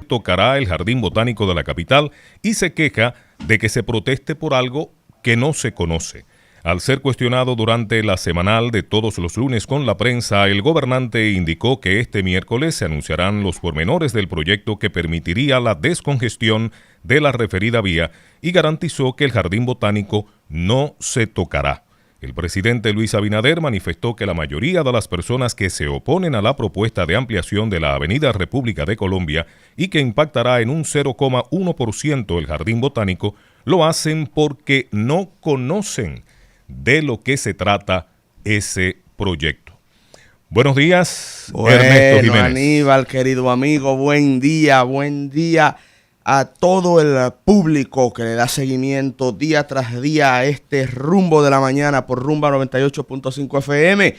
tocará el Jardín Botánico de la capital y se queja de que se proteste por algo que no se conoce. Al ser cuestionado durante la semanal de todos los lunes con la prensa, el gobernante indicó que este miércoles se anunciarán los pormenores del proyecto que permitiría la descongestión de la referida vía y garantizó que el Jardín Botánico no se tocará. El presidente Luis Abinader manifestó que la mayoría de las personas que se oponen a la propuesta de ampliación de la Avenida República de Colombia y que impactará en un 0,1% el Jardín Botánico, lo hacen porque no conocen de lo que se trata ese proyecto. Buenos días, Ernesto Jiménez. Aníbal, querido amigo, buen día a todo el público que le da seguimiento día tras día a este Rumbo de la Mañana por Rumba 98.5 FM.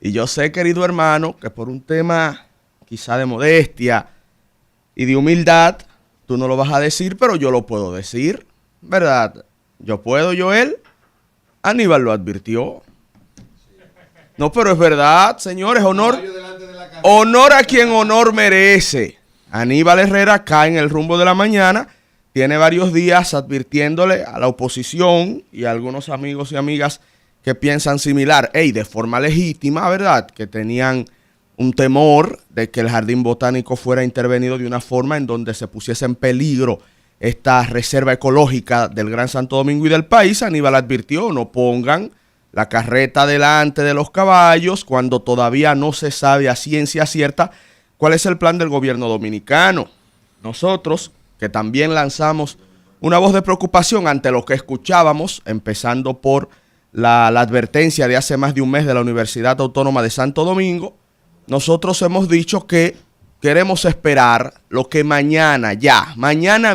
Y yo sé, querido hermano, que por un tema quizá de modestia y de humildad, tú no lo vas a decir, pero yo lo puedo decir, ¿verdad? Yo puedo, Joel. Aníbal lo advirtió. No, pero es verdad, señores, honor a quien honor merece. Aníbal Herrera cae en el Rumbo de la Mañana, tiene varios días advirtiéndole a la oposición y a algunos amigos y amigas que piensan similar, de forma legítima, ¿verdad? Que tenían un temor de que el Jardín Botánico fuera intervenido de una forma en donde se pusiese en peligro esta reserva ecológica del Gran Santo Domingo y del país. Aníbal advirtió, no pongan la carreta delante de los caballos cuando todavía no se sabe a ciencia cierta cuál es el plan del gobierno dominicano. Nosotros, que también lanzamos una voz de preocupación ante lo que escuchábamos, empezando por la advertencia de hace más de un mes de la Universidad Autónoma de Santo Domingo, nosotros hemos dicho que queremos esperar lo que mañana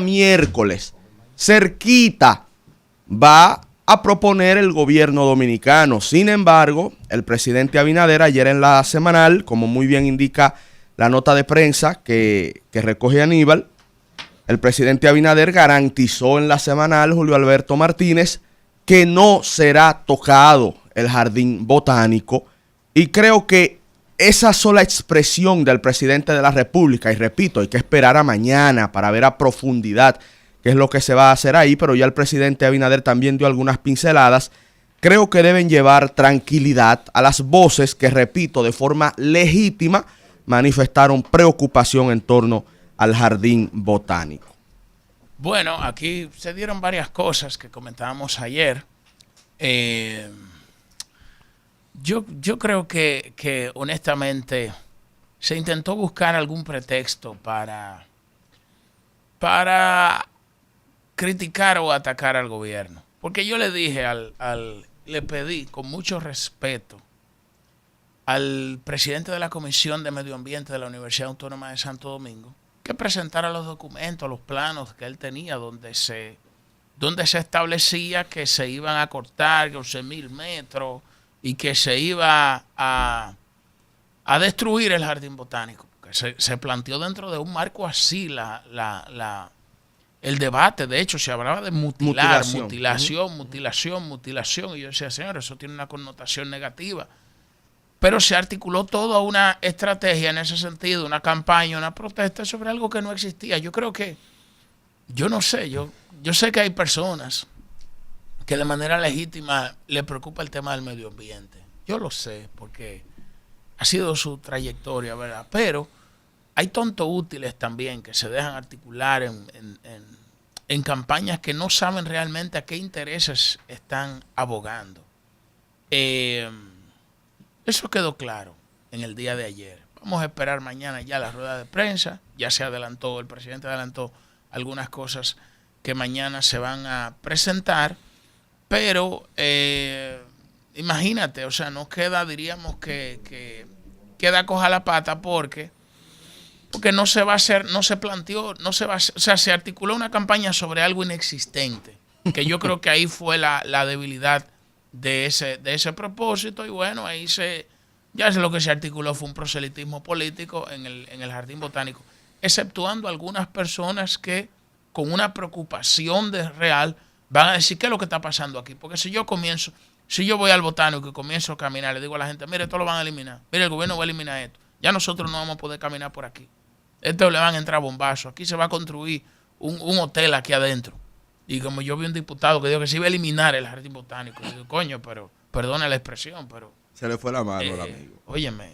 miércoles, cerquita, va a proponer el gobierno dominicano. Sin embargo, el presidente Abinader ayer en la semanal, como muy bien indica la nota de prensa que recoge Aníbal, el presidente Abinader garantizó en la semanal, Julio Alberto Martínez, que no será tocado el Jardín Botánico. Y creo que esa sola expresión del presidente de la República, y repito, hay que esperar a mañana para ver a profundidad qué es lo que se va a hacer ahí, pero ya el presidente Abinader también dio algunas pinceladas, creo que deben llevar tranquilidad a las voces que, repito, de forma legítima manifestaron preocupación en torno al Jardín Botánico. Bueno, aquí se dieron varias cosas que comentábamos ayer. Yo creo que honestamente se intentó buscar algún pretexto para criticar o atacar al gobierno. Porque yo le dije le pedí con mucho respeto al presidente de la Comisión de Medio Ambiente de la Universidad Autónoma de Santo Domingo que presentara los documentos, los planos que él tenía, donde se establecía que se iban a cortar 11,000 metros y que se iba a destruir el Jardín Botánico. Que se planteó dentro de un marco así el debate. De hecho, se hablaba de mutilación. Y yo decía, señor, eso tiene una connotación negativa. Pero se articuló toda una estrategia en ese sentido, una campaña, una protesta sobre algo que no existía. Yo creo que, yo no sé, yo sé que hay personas que de manera legítima le preocupa el tema del medio ambiente. Yo lo sé, porque ha sido su trayectoria, ¿verdad? Pero hay tontos útiles también que se dejan articular en campañas que no saben realmente a qué intereses están abogando. Eso quedó claro en el día de ayer. Vamos a esperar mañana ya la rueda de prensa. Ya se adelantó, el presidente adelantó algunas cosas que mañana se van a presentar. Pero imagínate, o sea, no queda, diríamos que queda coja la pata porque no se va a hacer, no se planteó, no se va a hacer, o sea, se articuló una campaña sobre algo inexistente, que yo creo que ahí fue la debilidad de ese propósito. Y bueno, ahí ya es lo que se articuló fue un proselitismo político en el Jardín Botánico, exceptuando algunas personas que con una preocupación real van a decir qué es lo que está pasando aquí. Porque si yo voy al Botánico y comienzo a caminar, le digo a la gente, mire, esto lo van a eliminar, mire, el gobierno va a eliminar esto, ya nosotros no vamos a poder caminar por aquí. Esto le van a entrar bombazos. Aquí se va a construir un hotel aquí adentro. Y como yo vi un diputado que dijo que se iba a eliminar el jardín botánico. Y digo, coño, pero perdone la expresión, pero... Se le fue la mano al amigo. Óyeme,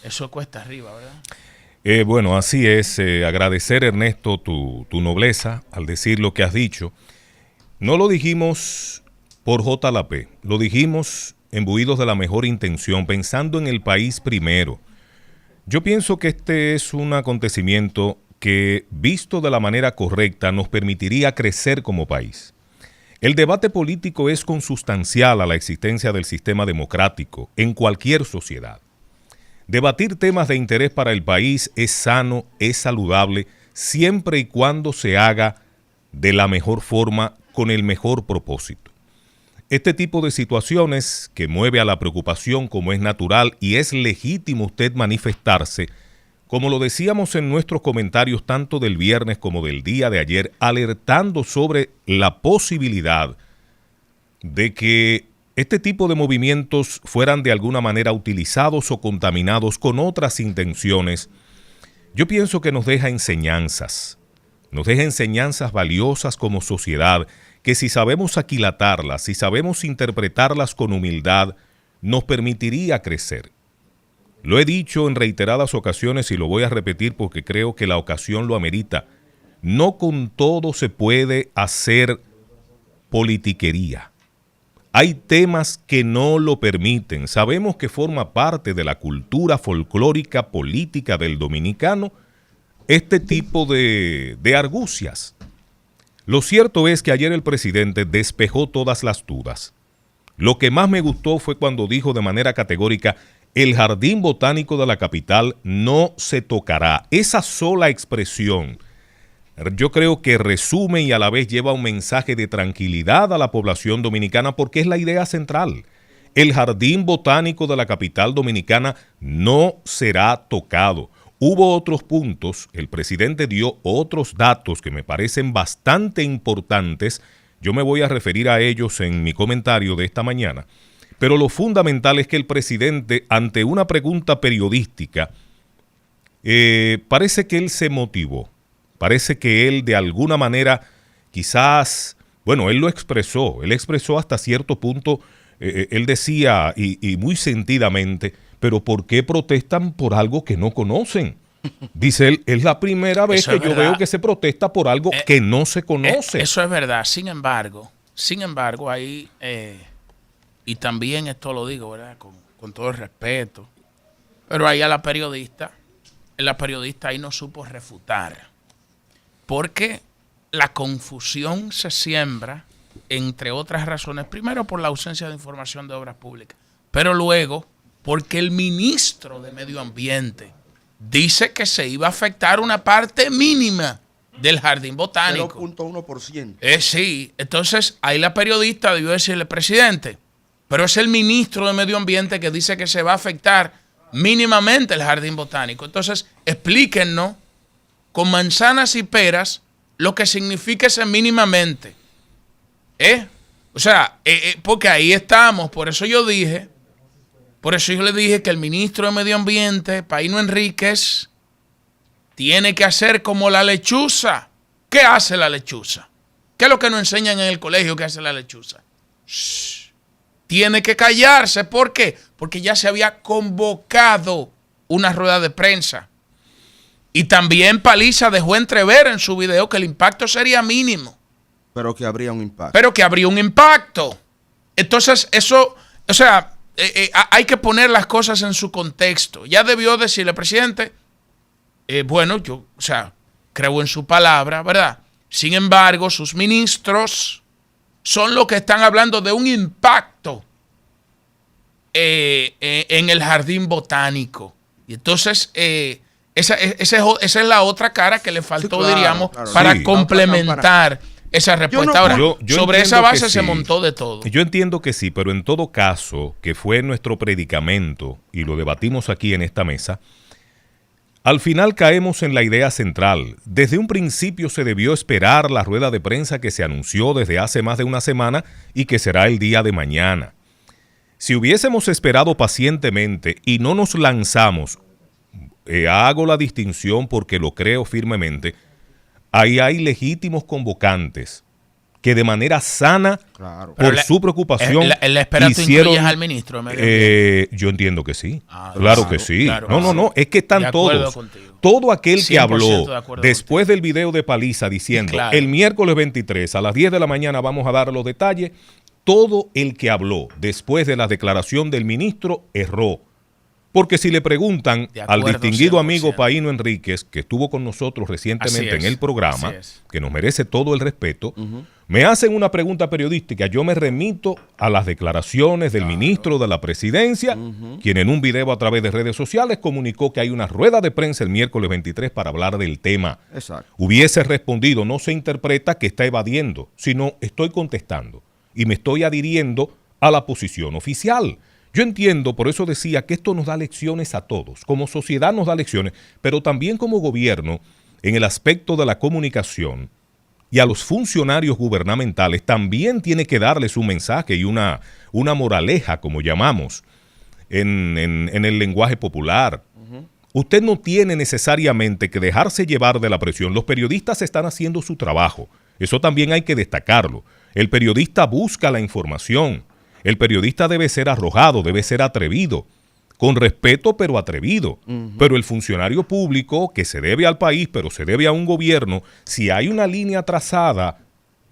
eso cuesta arriba, ¿verdad? Bueno, así es. Agradecer, Ernesto, tu nobleza al decir lo que has dicho. No lo dijimos por JLP, lo dijimos imbuidos de la mejor intención, pensando en el país primero. Yo pienso que este es un acontecimiento que, visto de la manera correcta, nos permitiría crecer como país. El debate político es consustancial a la existencia del sistema democrático en cualquier sociedad. Debatir temas de interés para el país es sano, es saludable, siempre y cuando se haga de la mejor forma, con el mejor propósito. Este tipo de situaciones que mueve a la preocupación, como es natural y es legítimo usted manifestarse, como lo decíamos en nuestros comentarios tanto del viernes como del día de ayer, alertando sobre la posibilidad de que este tipo de movimientos fueran de alguna manera utilizados o contaminados con otras intenciones, yo pienso que nos deja enseñanzas valiosas como sociedad, que si sabemos aquilatarlas, si sabemos interpretarlas con humildad, nos permitiría crecer. Lo he dicho en reiteradas ocasiones y lo voy a repetir porque creo que la ocasión lo amerita. No con todo se puede hacer politiquería. Hay temas que no lo permiten. Sabemos que forma parte de la cultura folclórica política del dominicano este tipo de argucias. Lo cierto es que ayer el presidente despejó todas las dudas. Lo que más me gustó fue cuando dijo de manera categórica: el jardín botánico de la capital no se tocará. Esa sola expresión, yo creo que resume y a la vez lleva un mensaje de tranquilidad a la población dominicana, porque es la idea central. El jardín botánico de la capital dominicana no será tocado. Hubo otros puntos, el presidente dio otros datos que me parecen bastante importantes. Yo me voy a referir a ellos en mi comentario de esta mañana. Pero lo fundamental es que el presidente, ante una pregunta periodística, parece que él se motivó. Parece que él de alguna manera quizás, bueno, él expresó hasta cierto punto, él decía y muy sentidamente, pero ¿por qué protestan por algo que no conocen? Dice él, es la primera vez que yo veo que se protesta por algo que no se conoce. Eso es verdad, sin embargo, ahí, y también esto lo digo, ¿verdad? Con todo el respeto, pero ahí a la periodista ahí no supo refutar. Porque la confusión se siembra, entre otras razones, primero por la ausencia de información de obras públicas, pero luego porque el ministro de Medio Ambiente dice que se iba a afectar una parte mínima del jardín botánico. 0.1%. Sí, entonces ahí la periodista debió decirle: presidente, pero es el ministro de Medio Ambiente que dice que se va a afectar mínimamente el jardín botánico. Entonces explíquenos con manzanas y peras lo que significa ese mínimamente. O sea, porque ahí estamos. Por eso yo le dije que el ministro de Medio Ambiente, Paino Enríquez, tiene que hacer como la lechuza. ¿Qué hace la lechuza? ¿Qué es lo que nos enseñan en el colegio que hace la lechuza? Shh. Tiene que callarse. ¿Por qué? Porque ya se había convocado una rueda de prensa. Y también Paliza dejó entrever en su video que el impacto sería mínimo. Pero que habría un impacto. Entonces, eso, o sea, hay que poner las cosas en su contexto. Ya debió decirle, presidente, bueno, yo, o sea, creo en su palabra, ¿verdad? Sin embargo, sus ministros son los que están hablando de un impacto en el jardín botánico. Y entonces, esa es la otra cara que le faltó, sí, claro, diríamos, claro, para sí, complementar esa respuesta. Ahora, yo sobre esa base se montó de todo. Yo entiendo que sí, pero en todo caso, que fue nuestro predicamento, y lo debatimos aquí en esta mesa, al final caemos en la idea central. Desde un principio se debió esperar la rueda de prensa que se anunció desde hace más de una semana y que será el día de mañana. Si hubiésemos esperado pacientemente y no nos lanzamos, hago la distinción porque lo creo firmemente. Ahí hay legítimos convocantes que de manera sana, Claro. por su preocupación, ¿El espera tú incluyes al ministro de Medio Ambiente? yo entiendo que sí. Ah, Claro claro, que sí. claro. No, es que De están acuerdo todos. contigo. Todo aquel que 100% habló de acuerdo después del video de Paliza diciendo Claro. el miércoles 23 a las 10 de la mañana vamos a dar los detalles, todo el que habló después de la declaración del ministro erró. Porque si le preguntan De al acuerdo, distinguido 100%. amigo Paíno Enríquez, que estuvo con nosotros recientemente Así es, en el programa, así es. que nos merece todo el respeto, me hacen una pregunta periodística, yo me remito a las declaraciones del ministro de la Presidencia, quien en un video a través de redes sociales comunicó que hay una rueda de prensa el miércoles 23 para hablar del tema. Exacto. Hubiese respondido, no se interpreta que está evadiendo, sino estoy contestando y me estoy adhiriendo a la posición oficial. Yo entiendo, por eso decía que esto nos da lecciones a todos, como sociedad nos da lecciones, pero también como gobierno en el aspecto de la comunicación y a los funcionarios gubernamentales también tiene que darles un mensaje y una moraleja, como llamamos, en el lenguaje popular. Usted no tiene necesariamente que dejarse llevar de la presión. Los periodistas están haciendo su trabajo. Eso también hay que destacarlo. El periodista busca la información. El periodista debe ser arrojado, debe ser atrevido, con respeto pero atrevido. Pero el funcionario público que se debe al país, pero se debe a un gobierno, si hay una línea trazada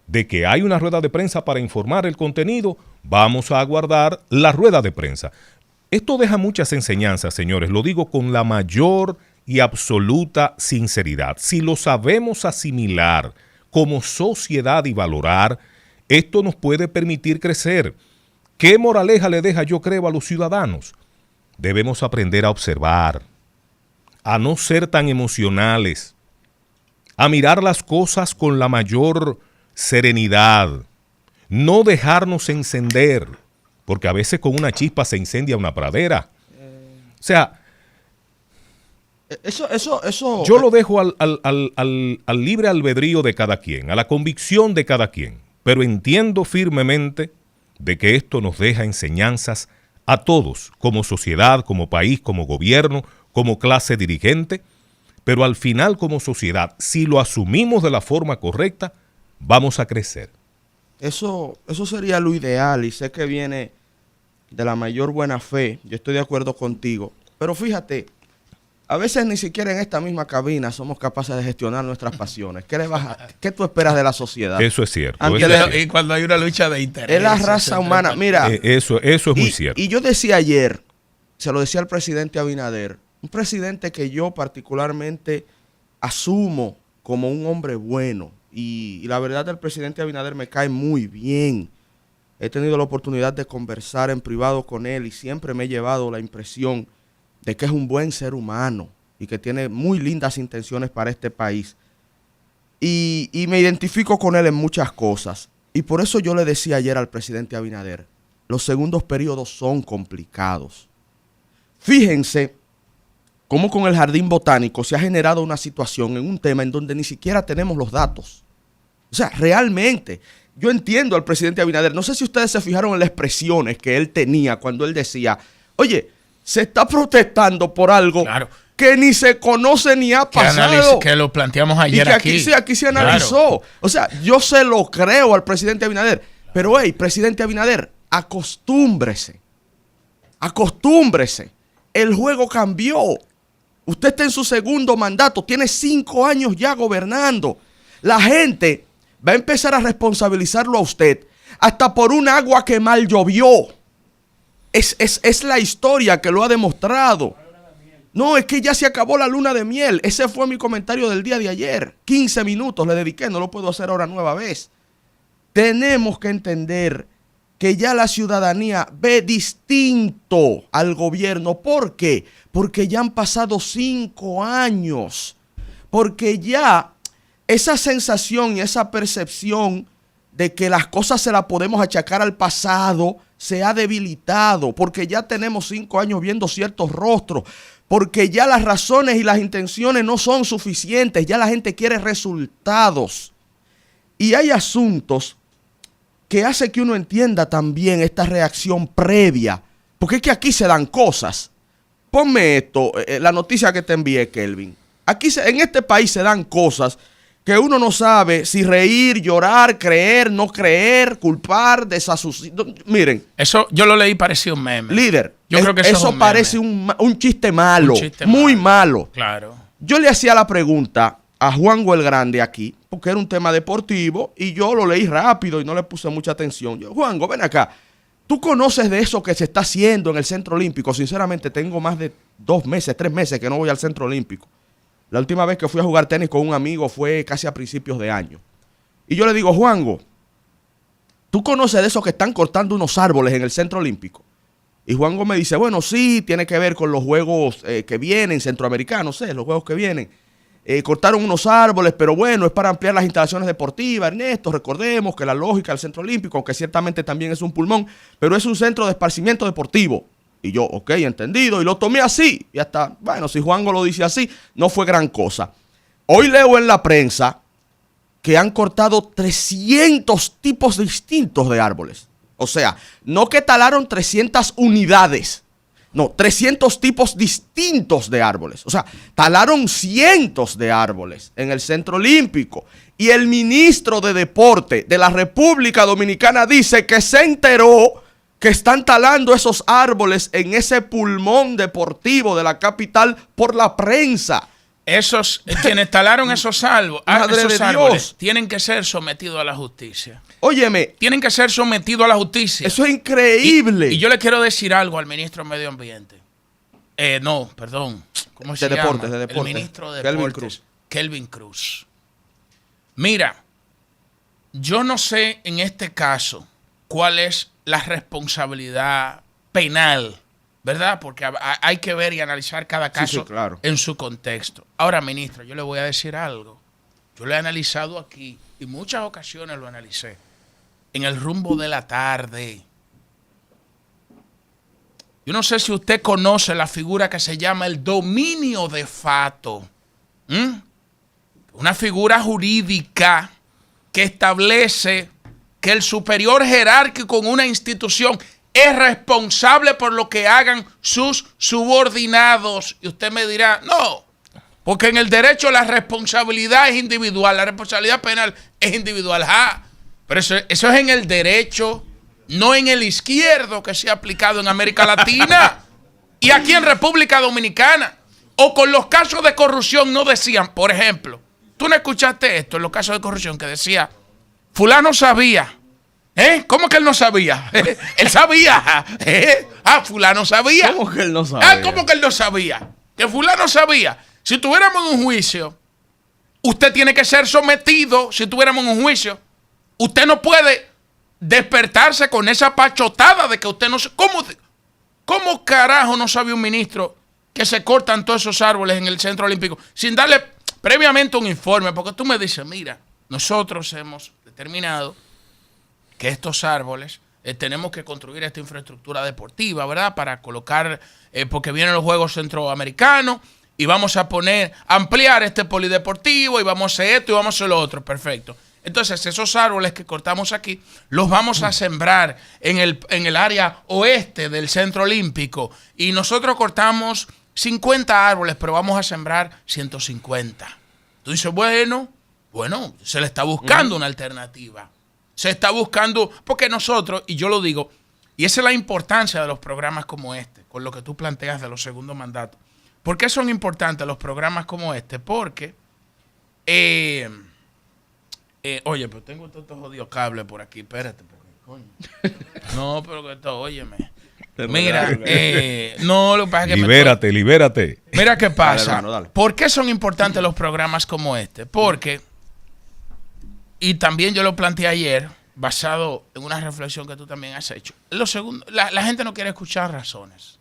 de que hay una rueda de prensa para informar el contenido, vamos a aguardar la rueda de prensa. Esto deja muchas enseñanzas, señores, lo digo con la mayor y absoluta sinceridad. Si lo sabemos asimilar como sociedad y valorar, esto nos puede permitir crecer. ¿Qué moraleja le deja, yo creo, a los ciudadanos? Debemos aprender a observar, a no ser tan emocionales, a mirar las cosas con la mayor serenidad, no dejarnos encender, porque a veces con una chispa se incendia una pradera. O sea, Eso. yo lo dejo al libre albedrío de cada quien, a la convicción de cada quien, pero entiendo firmemente de que esto nos deja enseñanzas a todos, como sociedad, como país, como gobierno, como clase dirigente, pero al final como sociedad, si lo asumimos de la forma correcta, vamos a crecer. Eso sería lo ideal y sé que viene de la mayor buena fe. Yo estoy de acuerdo contigo. Pero fíjate, a veces ni siquiera en esta misma cabina somos capaces de gestionar nuestras pasiones. ¿Qué tú esperas de la sociedad? Eso es cierto. Aunque Eso es cierto. Y cuando hay una lucha de interés. Es la raza humana. Mira, Eso es muy cierto. y yo decía ayer, se lo decía al presidente Abinader, un presidente que yo particularmente asumo como un hombre bueno. Y la verdad del presidente Abinader me cae muy bien. He tenido la oportunidad de conversar en privado con él y siempre me he llevado la impresión de que es un buen ser humano y que tiene muy lindas intenciones para este país. Y me identifico con él en muchas cosas. Y por eso yo le decía ayer al presidente Abinader, los segundos periodos son complicados. Fíjense cómo con el Jardín Botánico se ha generado una situación en un tema en donde ni siquiera tenemos los datos. O sea, realmente, yo entiendo al presidente Abinader. No sé si ustedes se fijaron en las expresiones que él tenía cuando él decía, oye, se está protestando por algo que ni se conoce ni ha pasado. Que lo planteamos ayer y que aquí se analizó. O sea, yo se lo creo al presidente Abinader. Pero, hey, presidente Abinader, acostúmbrese. Acostúmbrese. El juego cambió. Usted está en su segundo mandato. Tiene 5 años ya gobernando. La gente va a empezar a responsabilizarlo a usted hasta por un agua que mal llovió. Es la historia que lo ha demostrado. No, es que ya se acabó la luna de miel. Ese fue mi comentario del día de ayer. 15 minutos le dediqué, no lo puedo hacer ahora nueva vez. Tenemos que entender que ya la ciudadanía ve distinto al gobierno. ¿Por qué? Porque ya han pasado 5 años. Porque ya esa sensación y esa percepción de que las cosas se las podemos achacar al pasado se ha debilitado, porque ya tenemos 5 años viendo ciertos rostros, porque ya las razones y las intenciones no son suficientes, ya la gente quiere resultados. Y hay asuntos que hace que uno entienda también esta reacción previa, porque es que aquí se dan cosas. ponme esto, la noticia que te envié, Kelvin. Aquí en este país se dan cosas que uno no sabe si reír, llorar, creer, no creer, culpar, desasociar. Miren. Eso yo lo leí, parecía un meme. Líder, yo creo que eso parece un chiste malo, muy malo. Claro. Yo le hacía la pregunta a Juanjo el Grande aquí, porque era un tema deportivo, y yo lo leí rápido y no le puse mucha atención. Yo, Juanjo, ven acá. ¿Tú conoces de eso que se está haciendo en el Centro Olímpico? Sinceramente, tengo más de 2 meses, 3 meses que no voy al Centro Olímpico. La última vez que fui a jugar tenis con un amigo fue casi a principios de año. Y yo le digo, Juanjo, ¿tú conoces de eso que están cortando unos árboles en el Centro Olímpico? Y Juanjo me dice, bueno, sí, tiene que ver con los juegos que vienen, centroamericanos, los juegos que vienen. Cortaron unos árboles, pero bueno, es para ampliar las instalaciones deportivas, Ernesto. Recordemos que la lógica del Centro Olímpico, aunque ciertamente también es un pulmón, pero es un centro de esparcimiento deportivo. Y yo, ok, entendido, y lo tomé así. Y hasta, bueno, si Juanjo lo dice así, no fue gran cosa. Hoy leo en la prensa que han cortado 300 tipos distintos de árboles. O sea, no que talaron 300 unidades. No, 300 tipos distintos de árboles. O sea, talaron cientos de árboles en el Centro Olímpico. Y el ministro de Deporte de la República Dominicana dice que se enteró que están talando esos árboles en ese pulmón deportivo de la capital por la prensa. Quienes talaron esos árboles Dios, tienen que ser sometidos a la justicia. Óyeme. Tienen que ser sometidos a la justicia. Eso es increíble. Y yo le quiero decir algo al ministro de Medio Ambiente. ¿Cómo se llama? De Deportes. El ministro de Deportes, Kelvin Cruz. Mira, yo no sé en este caso cuál es la responsabilidad penal, ¿verdad? Porque hay que ver y analizar cada caso claro, en su contexto. Ahora, ministro, yo le voy a decir algo. Yo lo he analizado aquí y muchas ocasiones lo analicé. En el rumbo de la tarde. Yo no sé si usted conoce la figura que se llama el dominio de fato. Una figura jurídica que establece que el superior jerárquico en una institución es responsable por lo que hagan sus subordinados. Y usted me dirá, no, porque en el derecho la responsabilidad es individual, la responsabilidad penal es individual. Pero eso es en el derecho, no en el izquierdo que se ha aplicado en América Latina y aquí en República Dominicana. O con los casos de corrupción no decían, por ejemplo, tú no escuchaste esto en los casos de corrupción que decía, fulano sabía. ¿Cómo que él no sabía? Él sabía. Fulano sabía. ¿Cómo que él no sabía? ¿Cómo que él no sabía? Que fulano sabía. Si tuviéramos un juicio, usted tiene que ser sometido. Si tuviéramos un juicio, usted no puede despertarse con esa pachotada de que usted no... ¿Cómo carajo no sabe un ministro que se cortan todos esos árboles en el Centro Olímpico sin darle previamente un informe? Porque tú me dices, mira, nosotros hemos determinado que estos árboles tenemos que construir esta infraestructura deportiva, ¿verdad? Para colocar, porque vienen los Juegos Centroamericanos y vamos a ampliar este polideportivo y vamos a hacer esto y vamos a hacer lo otro. Perfecto. Entonces, esos árboles que cortamos aquí, los vamos a sembrar en el área oeste del Centro Olímpico. Y nosotros cortamos 50 árboles, pero vamos a sembrar 150. Tú dices, bueno, se le está buscando una alternativa. Se está buscando, porque nosotros, y yo lo digo, y esa es la importancia de los programas como este, con lo que tú planteas de los segundos mandatos. ¿Por qué son importantes los programas como este? Porque, oye, pero tengo estos jodidos cables por aquí, espérate, porque, coño. No, pero que esto, óyeme. Mira, no, lo que pasa es que... Libérate. Mira qué pasa. Dale, hermano, dale. ¿Por qué son importantes los programas como este? Porque... Y también yo lo planteé ayer, basado en una reflexión que tú también has hecho. Lo segundo, la gente no quiere escuchar razones.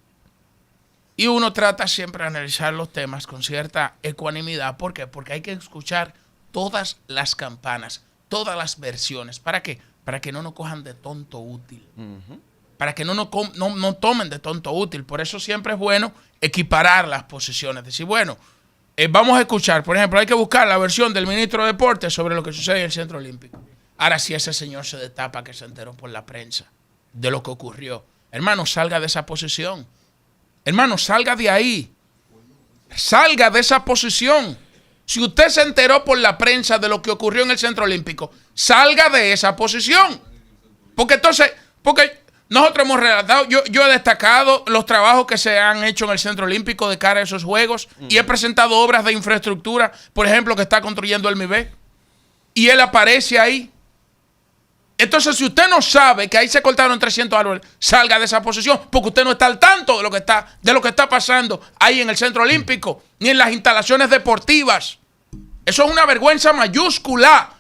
Y uno trata siempre de analizar los temas con cierta ecuanimidad. ¿Por qué? Porque hay que escuchar todas las campanas, todas las versiones. ¿Para qué? Para que no nos cojan de tonto útil. Para que no tomen de tonto útil. Por eso siempre es bueno equiparar las posiciones. Decir, bueno... vamos a escuchar, por ejemplo, hay que buscar la versión del ministro de Deportes sobre lo que sucede en el Centro Olímpico. Ahora sí ese señor se destapa que se enteró por la prensa de lo que ocurrió. Hermano, salga de esa posición. Hermano, salga de ahí. Salga de esa posición. Si usted se enteró por la prensa de lo que ocurrió en el Centro Olímpico, salga de esa posición. Porque nosotros hemos relatado, yo he destacado los trabajos que se han hecho en el Centro Olímpico de cara a esos Juegos y he presentado obras de infraestructura, por ejemplo, que está construyendo el MIBE, y él aparece ahí. Entonces, si usted no sabe que ahí se cortaron 300 árboles, salga de esa posición, porque usted no está al tanto de lo que está pasando ahí en el Centro Olímpico, ni en las instalaciones deportivas. Eso es una vergüenza mayúscula.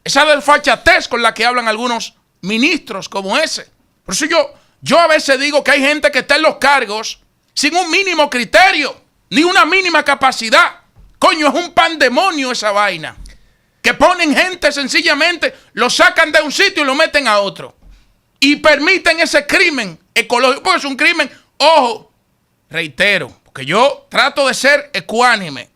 Esa desfachatez con la que hablan algunos ministros como ese. Por eso yo a veces digo que hay gente que está en los cargos sin un mínimo criterio, ni una mínima capacidad. Coño, es un pandemonio esa vaina. Que ponen gente sencillamente, lo sacan de un sitio y lo meten a otro. Y permiten ese crimen ecológico. Porque es un crimen, ojo, reitero, porque yo trato de ser ecuánime.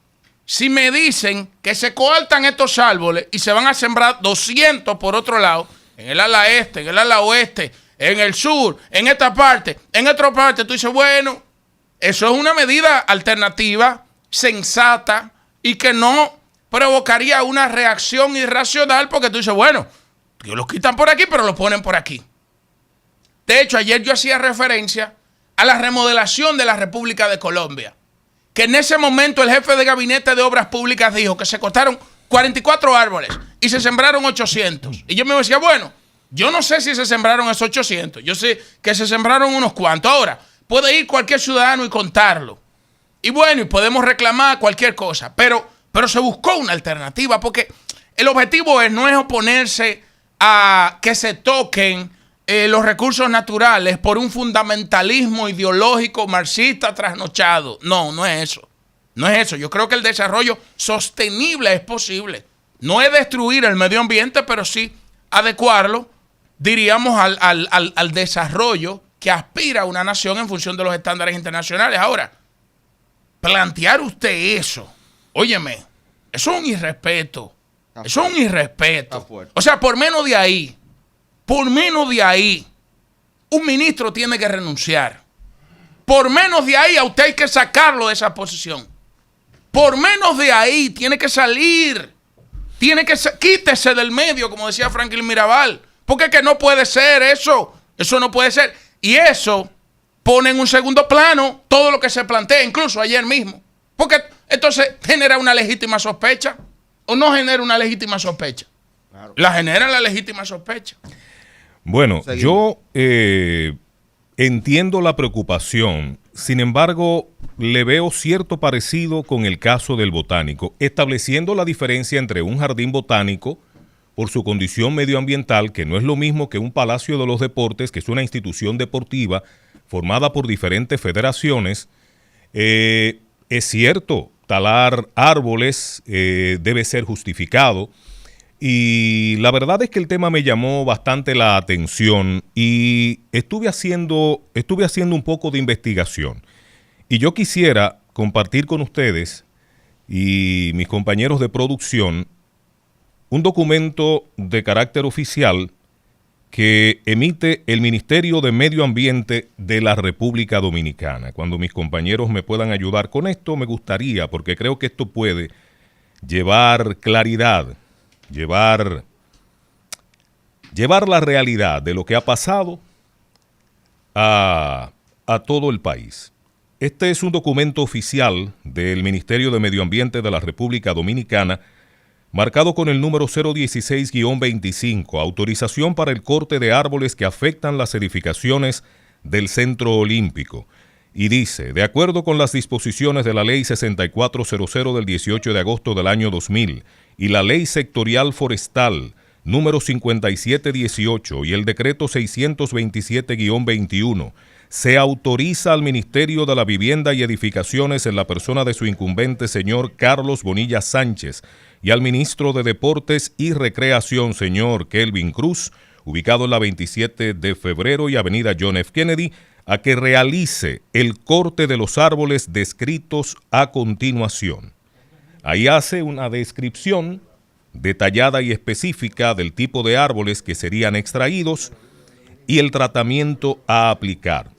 Si me dicen que se coartan estos árboles y se van a sembrar 200 por otro lado, en el ala este, en el ala oeste, en el sur, en esta parte, en otra parte, tú dices, bueno, eso es una medida alternativa, sensata y que no provocaría una reacción irracional porque tú dices, bueno, que los quitan por aquí, pero los ponen por aquí. De hecho, ayer yo hacía referencia a la remodelación de la República de Colombia, que en ese momento el jefe de gabinete de obras públicas dijo que se cortaron 44 árboles y se sembraron 800. Y yo me decía, bueno, yo no sé si se sembraron esos 800, yo sé que se sembraron unos cuantos. Ahora, puede ir cualquier ciudadano y contarlo. Y bueno, y podemos reclamar cualquier cosa, pero se buscó una alternativa, porque el objetivo no es oponerse a que se toquen los recursos naturales por un fundamentalismo ideológico marxista trasnochado. No, no es eso. No es eso. Yo creo que el desarrollo sostenible es posible. No es destruir el medio ambiente, pero sí adecuarlo, diríamos, al desarrollo que aspira a una nación en función de los estándares internacionales. Ahora, plantear usted eso, óyeme, eso es un irrespeto. Eso es un irrespeto. O sea, por menos de ahí, un ministro tiene que renunciar. Por menos de ahí, a usted hay que sacarlo de esa posición. Por menos de ahí, tiene que salir. Quítese del medio, como decía Franklin Mirabal. Porque es que no puede ser eso. Eso no puede ser. Y eso pone en un segundo plano todo lo que se plantea, incluso ayer mismo. Porque entonces genera una legítima sospecha. ¿O no genera una legítima sospecha? Claro. La genera la legítima sospecha. Bueno, yo entiendo la preocupación. Sin embargo, le veo cierto parecido con el caso del botánico, estableciendo la diferencia entre un jardín botánico por su condición medioambiental, que no es lo mismo que un palacio de los deportes, que es una institución deportiva formada por diferentes federaciones. Es cierto, talar árboles debe ser justificado, y la verdad es que el tema me llamó bastante la atención y estuve haciendo un poco de investigación. Y yo quisiera compartir con ustedes y mis compañeros de producción un documento de carácter oficial que emite el Ministerio de Medio Ambiente de la República Dominicana. Cuando mis compañeros me puedan ayudar con esto, me gustaría, porque creo que esto puede llevar claridad, llevar la realidad de lo que ha pasado a todo el país. Este es un documento oficial del Ministerio de Medio Ambiente de la República Dominicana, marcado con el número 016-25, autorización para el corte de árboles que afectan las edificaciones del Centro Olímpico. Y dice, de acuerdo con las disposiciones de la Ley 6400 del 18 de agosto del año 2000 y la Ley Sectorial Forestal número 5718 y el Decreto 627-21, se autoriza al Ministerio de la Vivienda y Edificaciones en la persona de su incumbente señor Carlos Bonilla Sánchez y al Ministro de Deportes y Recreación señor Kelvin Cruz, ubicado en la 27 de febrero y avenida John F. Kennedy, a que realice el corte de los árboles descritos a continuación. Ahí hace una descripción detallada y específica del tipo de árboles que serían extraídos y el tratamiento a aplicar.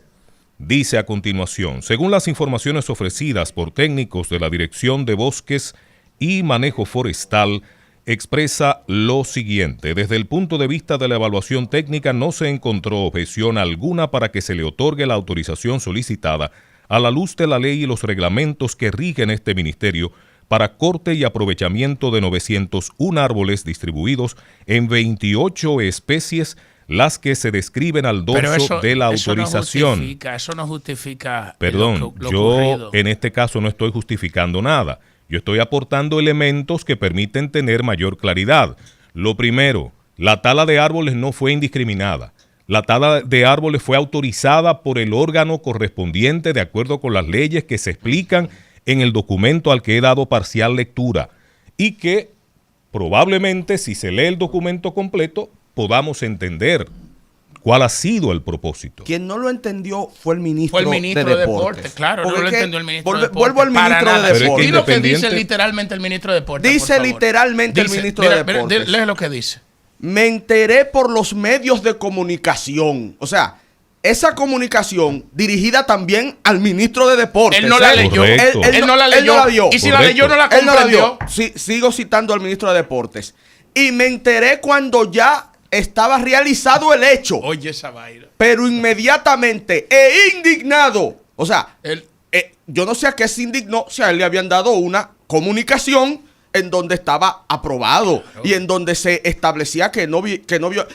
dice a continuación: según las informaciones ofrecidas por técnicos de la Dirección de Bosques y Manejo Forestal, expresa lo siguiente: desde el punto de vista de la evaluación técnica no se encontró objeción alguna para que se le otorgue la autorización solicitada a la luz de la ley y los reglamentos que rigen este ministerio para corte y aprovechamiento de 901 árboles distribuidos en 28 especies, las que se describen al dorso de la autorización. Eso no justifica. Perdón, lo yo ocurrido. en este caso no estoy justificando nada. Yo estoy aportando elementos que permiten tener mayor claridad. Lo primero, la tala de árboles no fue indiscriminada. La tala de árboles fue autorizada por el órgano correspondiente de acuerdo con las leyes que se explican en el documento al que he dado parcial lectura, y que probablemente, si se lee el documento completo, podamos entender cuál ha sido el propósito. Quien no lo entendió fue el ministro, de Deportes. Claro, Porque no lo es que entendió el ministro de Deportes. Vuelvo al ministro de Pero es que Deportes. Y lo que dice independiente- literalmente el ministro de Deportes. Dice por favor. literalmente el Dice, ministro mira, de mira, Deportes. lee lo que dice. Me enteré por los medios de comunicación. O sea, esa comunicación dirigida también al ministro de Deportes. Él no la leyó. Correcto. Él no la leyó. vio. Y si la Correcto. leyó, no la Él no la comprendió. vio. Sí, sigo citando al ministro de Deportes. Y me enteré cuando ya estaba realizado el hecho. Oye, esa vaina. Pero inmediatamente indignado. O sea, Él- yo no sé a qué se indignó, si a él le habían dado una comunicación en donde estaba aprobado y en donde se establecía que no vio.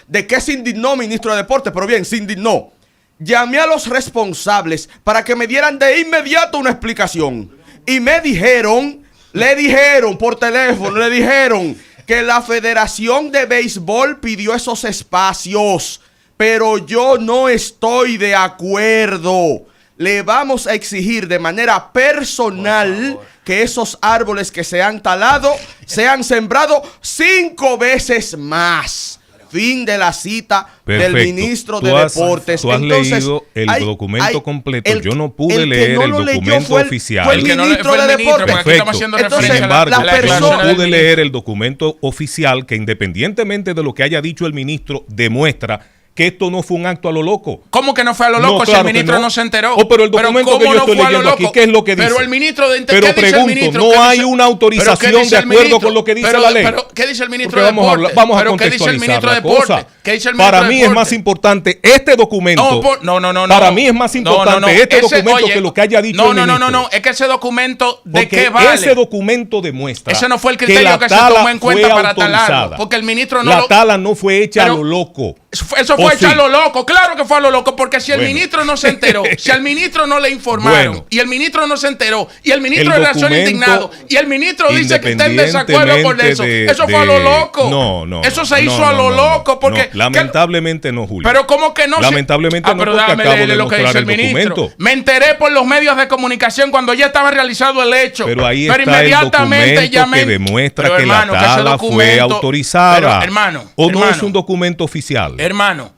¿De qué se indignó, ministro de Deportes? Pero bien, se indignó. Llamé a los responsables para que me dieran de inmediato una explicación. Y le dijeron por teléfono, le dijeron que la Federación de Béisbol pidió esos espacios, pero yo no estoy de acuerdo. Le vamos a exigir de manera personal que esos árboles que se han talado sean sembrados 5 veces más. Fin de la cita Perfecto. del ministro de Tú has Deportes. leído el documento completo. Yo no pude leer el documento oficial. Fue el Que no le- ministro fue el de ministro, Deportes. porque aquí estamos haciendo Entonces, Sin referencia a embargo, la a persona- declaración del pude ministro. leer el documento oficial que, independientemente de lo que haya dicho el ministro, demuestra que esto no fue un acto a lo loco. ¿Cómo que no fue a lo No, loco si claro el que ministro no. no se enteró? Oh, pero el documento ¿cómo que yo no estoy fue a lo leyendo aquí, loco? ¿qué es lo que dice? Pero el ministro de Pero ¿qué dice el pregunto, ministro? no ¿Qué hay dice? una autorización ¿Pero qué dice de el acuerdo ministro? con lo que dice Pero- la ley. Pero ¿qué dice el ministro Porque de vamos a Deportes? hablar- vamos a ¿Pero qué dice el contextualizar ministro de la Deportes? cosa. ¿Qué dice el ministro Para de mí es Deportes? más importante este documento. No. Para mí es más importante este documento que lo que haya dicho el ministro. No. Es que ese documento, ¿de Porque qué vale? ese documento demuestra Ese no fue el criterio la que se tala tomó en cuenta fue para talarlo, autorizada. porque el ministro no la lo- tala no fue hecha Pero- a lo loco. Eso ¿O fue sí? echarlo loco, claro que fue a lo loco, porque si el Bueno. ministro no se enteró, si al ministro no le informaron, Bueno. y el ministro no se enteró, y el ministro El de Relación documento, indignado, y el ministro dice que está en desacuerdo por eso, independientemente eso fue a lo loco. No. Eso se no, hizo no, a lo no, loco, no. porque... No, lamentablemente no, Julio. Pero ¿cómo que no? Lamentablemente no, pero porque déjame acabo leerle de lo que dice mostrar el el ministro. documento. Me enteré por los medios de comunicación cuando ya estaba realizado el hecho. Pero ahí está el inmediatamente documento llamé. que demuestra Pero, que hermano, la ese tala fue documento- autorizada. Pero, hermano, ¿O no hermano, es un documento oficial? Hermano.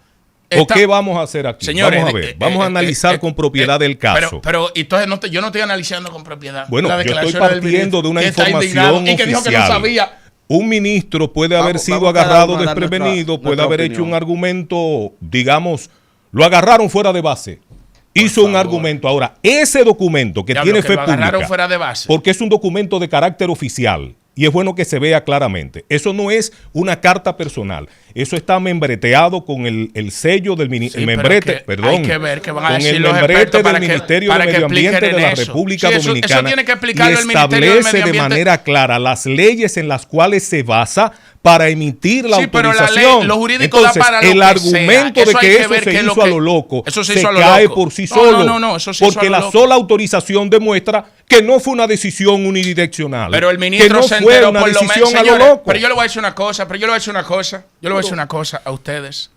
¿O qué vamos a hacer aquí? Señores, vamos a ver, vamos a analizar con propiedad el caso. Pero entonces yo no estoy analizando con propiedad. Bueno, La yo estoy declaración del partiendo ministro, de una que está indignado información y que dijo que no oficial. sabía. Un ministro puede haber sido vamos cada agarrado uno a dar desprevenido, nuestra puede haber hecho opinión. un argumento, digamos, lo agarraron fuera de base. Hizo un argumento. Ahora, ese documento que Diablo, tiene que fe lo agarraron pública, fuera de base. porque es un documento de carácter oficial, y es bueno que se vea claramente. Eso no es una carta personal. Eso está membreteado con el sello del Sí, pero membrete, que perdón, hay que ver qué van a con decir el los membrete expertos del para que- Ministerio para de que Medio Ambiente expliquen de la eso. República Sí, eso Dominicana tiene que y explicarlo el Ministerio del establece Medio de Ambiente. manera clara las leyes en las cuales se basa para emitir la Sí, pero la autorización. ley, lo jurídico da Entonces, para lo el que argumento sea. de Eso hay que que eso ver se qué es lo hizo a que- lo loco eso se se hizo a lo cae loco. por sí No, solo. no, eso se hizo a porque lo la loco. sola autorización demuestra que no fue una decisión unidireccional. Pero el ministro que no se fue enteró una por lo menos. decisión a lo Señores, loco. pero yo le voy a decir una cosa, a ustedes.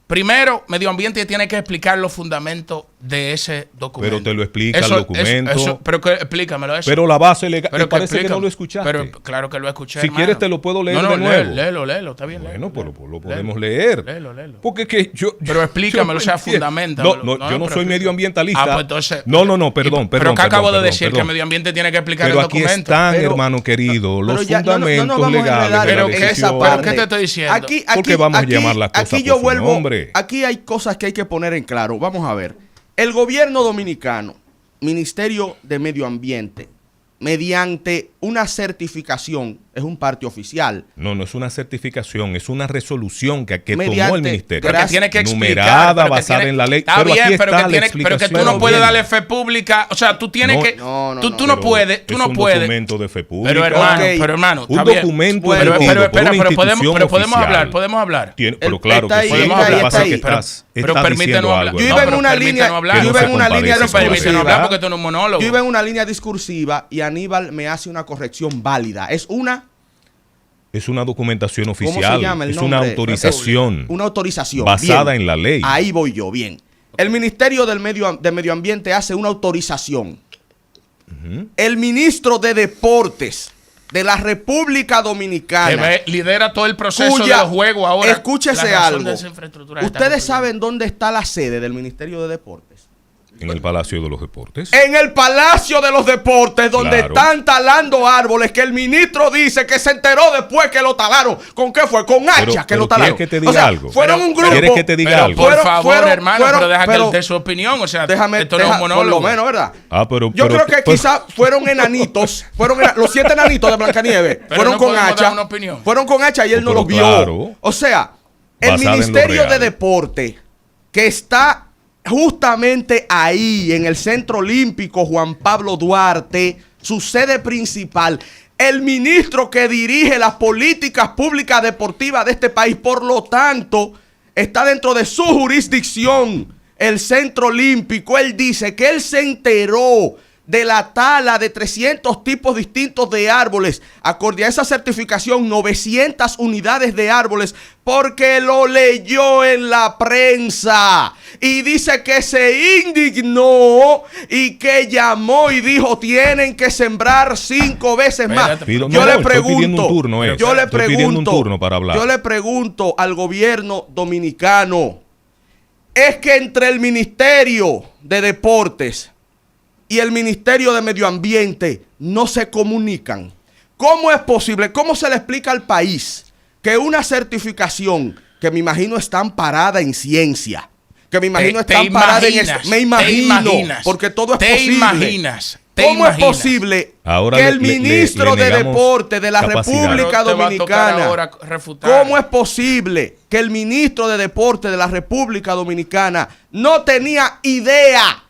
Primero, Medio Ambiente tiene que explicar los fundamentos de ese documento. Pero te lo explica el documento. Pero explícamelo eso. Pero la base legal, Pero me parece que explícame. no lo escuchaste. Pero claro que lo escuché, Si hermano. quieres te lo puedo leer No, de nuevo. Léelo, está bien. Bueno, léelo, pues lo léelo. podemos leer. Léelo. Porque es que yo. Pero explícamelo, o sea, entiendo. fundamentamelo. No, yo no soy medioambientalista. Ah, pues entonces. No, perdón. Pero que acabo de perdón, decir perdón. que Medio Ambiente tiene que explicar Pero el aquí documento. están, Pero- hermano querido, pero los ya, no nos fundamentos vamos a legales enredar de la Pero ¿qué- decisión. pero qué te estoy diciendo? ¿Por qué vamos a llamar las cosas aquí por yo su vuelvo, nombre? Aquí hay cosas que hay que poner en claro. Vamos a ver. El gobierno dominicano, Ministerio de Medio Ambiente, mediante una certificación, es un parte oficial. No es una certificación, es una resolución que Mediante, tomó el ministerio. Pero que tiene que explicar, numerada, pero que basada tiene, en la ley. Está pero bien, aquí pero está que, tiene, pero que tú no puedes darle fe pública. O sea, tú tienes que. Tú no puedes. Tú no puedes. Es un documento de fe pública. Pero hermano, un está documento bien. pero podemos hablar. Pero claro que ahí, sí. está ahí, Lo que pasa ahí. es que pero estás permítenos diciendo hablar. algo. Yo iba en una línea, yo iba en una línea Permítenos hablar porque tú discursiva. no eres un monólogo. Yo iba en una línea discursiva y Aníbal me hace una corrección válida. Es una documentación ¿cómo oficial. se llama el Es nombre? una autorización. Una autorización. Basada Bien. en la ley. Ahí voy yo, bien. El Ministerio de Medio Ambiente hace una autorización. El ministro de Deportes de la República Dominicana, que lidera todo el proceso de los juegos ahora. Escúchese La razón algo. de esa infraestructura está ¿Ustedes construida. saben dónde está la sede del Ministerio de Deportes? En el Palacio de los Deportes. En el Palacio de los Deportes, donde Claro. están talando árboles que el ministro dice que se enteró después que lo talaron. ¿Con qué fue? Con hacha que lo talaron. ¿Quieres que te diga algo? Fueron un grupo. ¿Quieres que te diga Pero algo? por Fueron- favor, fueron- hermano, fueron- pero deja que pero- él dé su opinión. O sea, Déjame, esto no es un por monólogo. lo menos, ¿verdad? Pero Yo creo que quizás fueron enanitos, los 7 enanitos de Blancanieves, Pero fueron no con podemos hacha, dar una opinión. fueron con hacha y él no Pero los vio. claro. O sea, el Basada en lo Ministerio de real. Deporte, que está justamente ahí, en el Centro Olímpico Juan Pablo Duarte, su sede principal, el ministro que dirige las políticas públicas deportivas de este país, por lo tanto, está dentro de su jurisdicción, el Centro Olímpico. Él dice que él se enteró de la tala de 300 tipos distintos de árboles, acorde a esa certificación, 900 unidades de árboles, porque lo leyó en la prensa. Y dice que se indignó y que llamó y dijo, tienen que sembrar 5 veces más. Espérate, Pido- Yo no, le estoy pidiendo pregunto, un turno, yo le estoy pidiendo un pregunto, turno para hablar. yo le pregunto al gobierno dominicano, es que entre el Ministerio de Deportes y el Ministerio de Medio Ambiente no se comunican. ¿Cómo es posible? ¿Cómo se le explica al país que una certificación que me imagino está amparada en ciencia, que me imagino está amparada en... Me imagino, porque todo es posible. ¿Cómo es posible Ahora que el ministro de negamos Deporte de la capacidad. República Pero te va a tocar Dominicana, ahora refutar. cómo es posible que el ministro de Deporte de la República Dominicana no tenía idea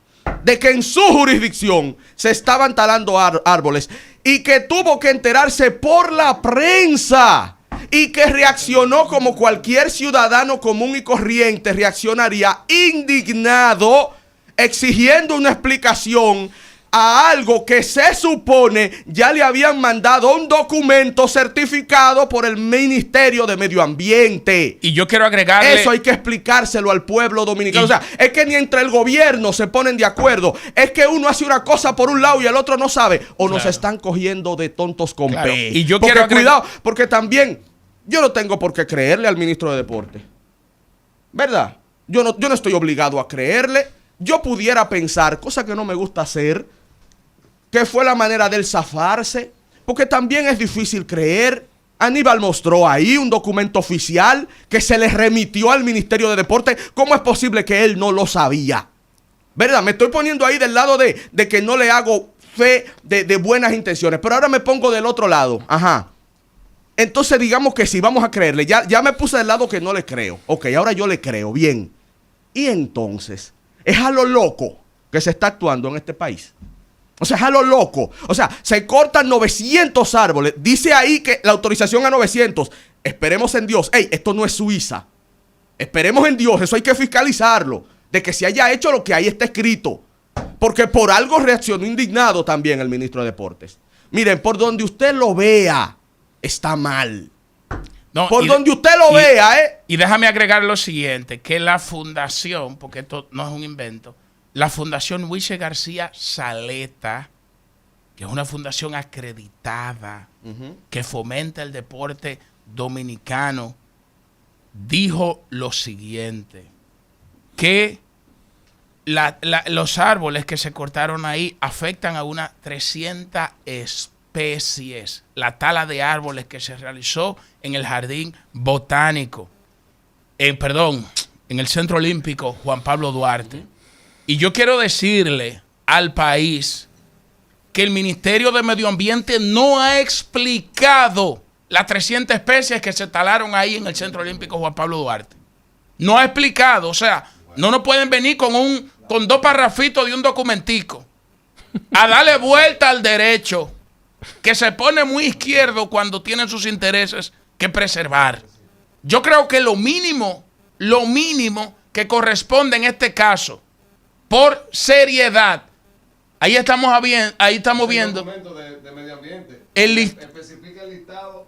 de que en su jurisdicción se estaban talando árboles y que tuvo que enterarse por la prensa y que reaccionó como cualquier ciudadano común y corriente reaccionaría, indignado, exigiendo una explicación a algo que se supone ya le habían mandado un documento certificado por el Ministerio de Medio Ambiente? Y yo quiero agregarle... Eso hay que explicárselo al pueblo dominicano. O sea, es que ni entre el gobierno se ponen de acuerdo. Es que uno hace una cosa por un lado y el otro no sabe. O nos están cogiendo de tontos con Claro. P. Y yo porque quiero cuidado, porque también yo no tengo por qué creerle al ministro de Deporte. ¿Verdad? Yo no estoy obligado a creerle. Yo pudiera pensar, cosa que no me gusta hacer, que fue la manera de él zafarse, porque también es difícil creer. Aníbal mostró ahí un documento oficial que se le remitió al Ministerio de Deporte. ¿Cómo es posible que él no lo sabía? ¿Verdad? Me estoy poniendo ahí del lado de que no le hago fe de buenas intenciones, pero ahora me pongo del otro lado. Ajá. Entonces digamos que si vamos a creerle, ya me puse del lado que no le creo. Ok, ahora yo le creo, bien. Y entonces, es a lo loco que se está actuando en este país. O sea, es a lo loco. O sea, se cortan 900 árboles. Dice ahí que la autorización a 900. Esperemos en Dios. Ey, esto no es Suiza. Esperemos en Dios. Eso hay que fiscalizarlo. De que se haya hecho lo que ahí está escrito. Porque por algo reaccionó indignado también el ministro de Deportes. Miren, por donde usted lo vea, está mal. No, Por donde usted lo vea, Y déjame agregar lo siguiente, que la fundación, porque esto no es un invento, la Fundación Luis García Saleta, que es una fundación acreditada, que fomenta el deporte dominicano, dijo lo siguiente, que los árboles que se cortaron ahí afectan a unas 300 especies. La tala de árboles que se realizó en el Jardín Botánico, en el Centro Olímpico Juan Pablo Duarte, Y yo quiero decirle al país que el Ministerio de Medio Ambiente no ha explicado las 300 especies que se talaron ahí en el Centro Olímpico Juan Pablo Duarte. No ha explicado, o sea, no nos pueden venir con 2 parrafitos de un documentico a darle vuelta al derecho, que se pone muy izquierdo cuando tienen sus intereses que preservar. Yo creo que lo mínimo que corresponde en este caso, por seriedad, ahí estamos viendo de medio ambiente. Especifica el listado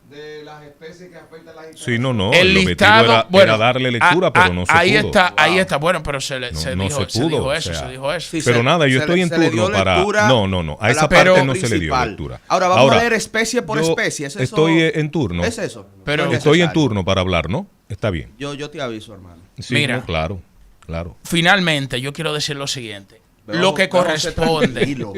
de las especies que afectan a las Sí, no. El lo listado, era darle lectura, pero no se ahí pudo. está, ahí está. Bueno, pero se pudo, se dijo eso. Sí, pero nada, yo estoy en turno para... No. A esa parte no se le dio lectura. Ahora vamos a leer especie por especie. ¿Es eso? Estoy en turno. ¿Es eso? Pero estoy en turno para hablar, ¿no? Está bien. Yo te aviso, hermano. Sí, Mira. no, claro. Finalmente, yo quiero decir lo siguiente. Pero Lo que vamos a ser corresponde, tranquilos.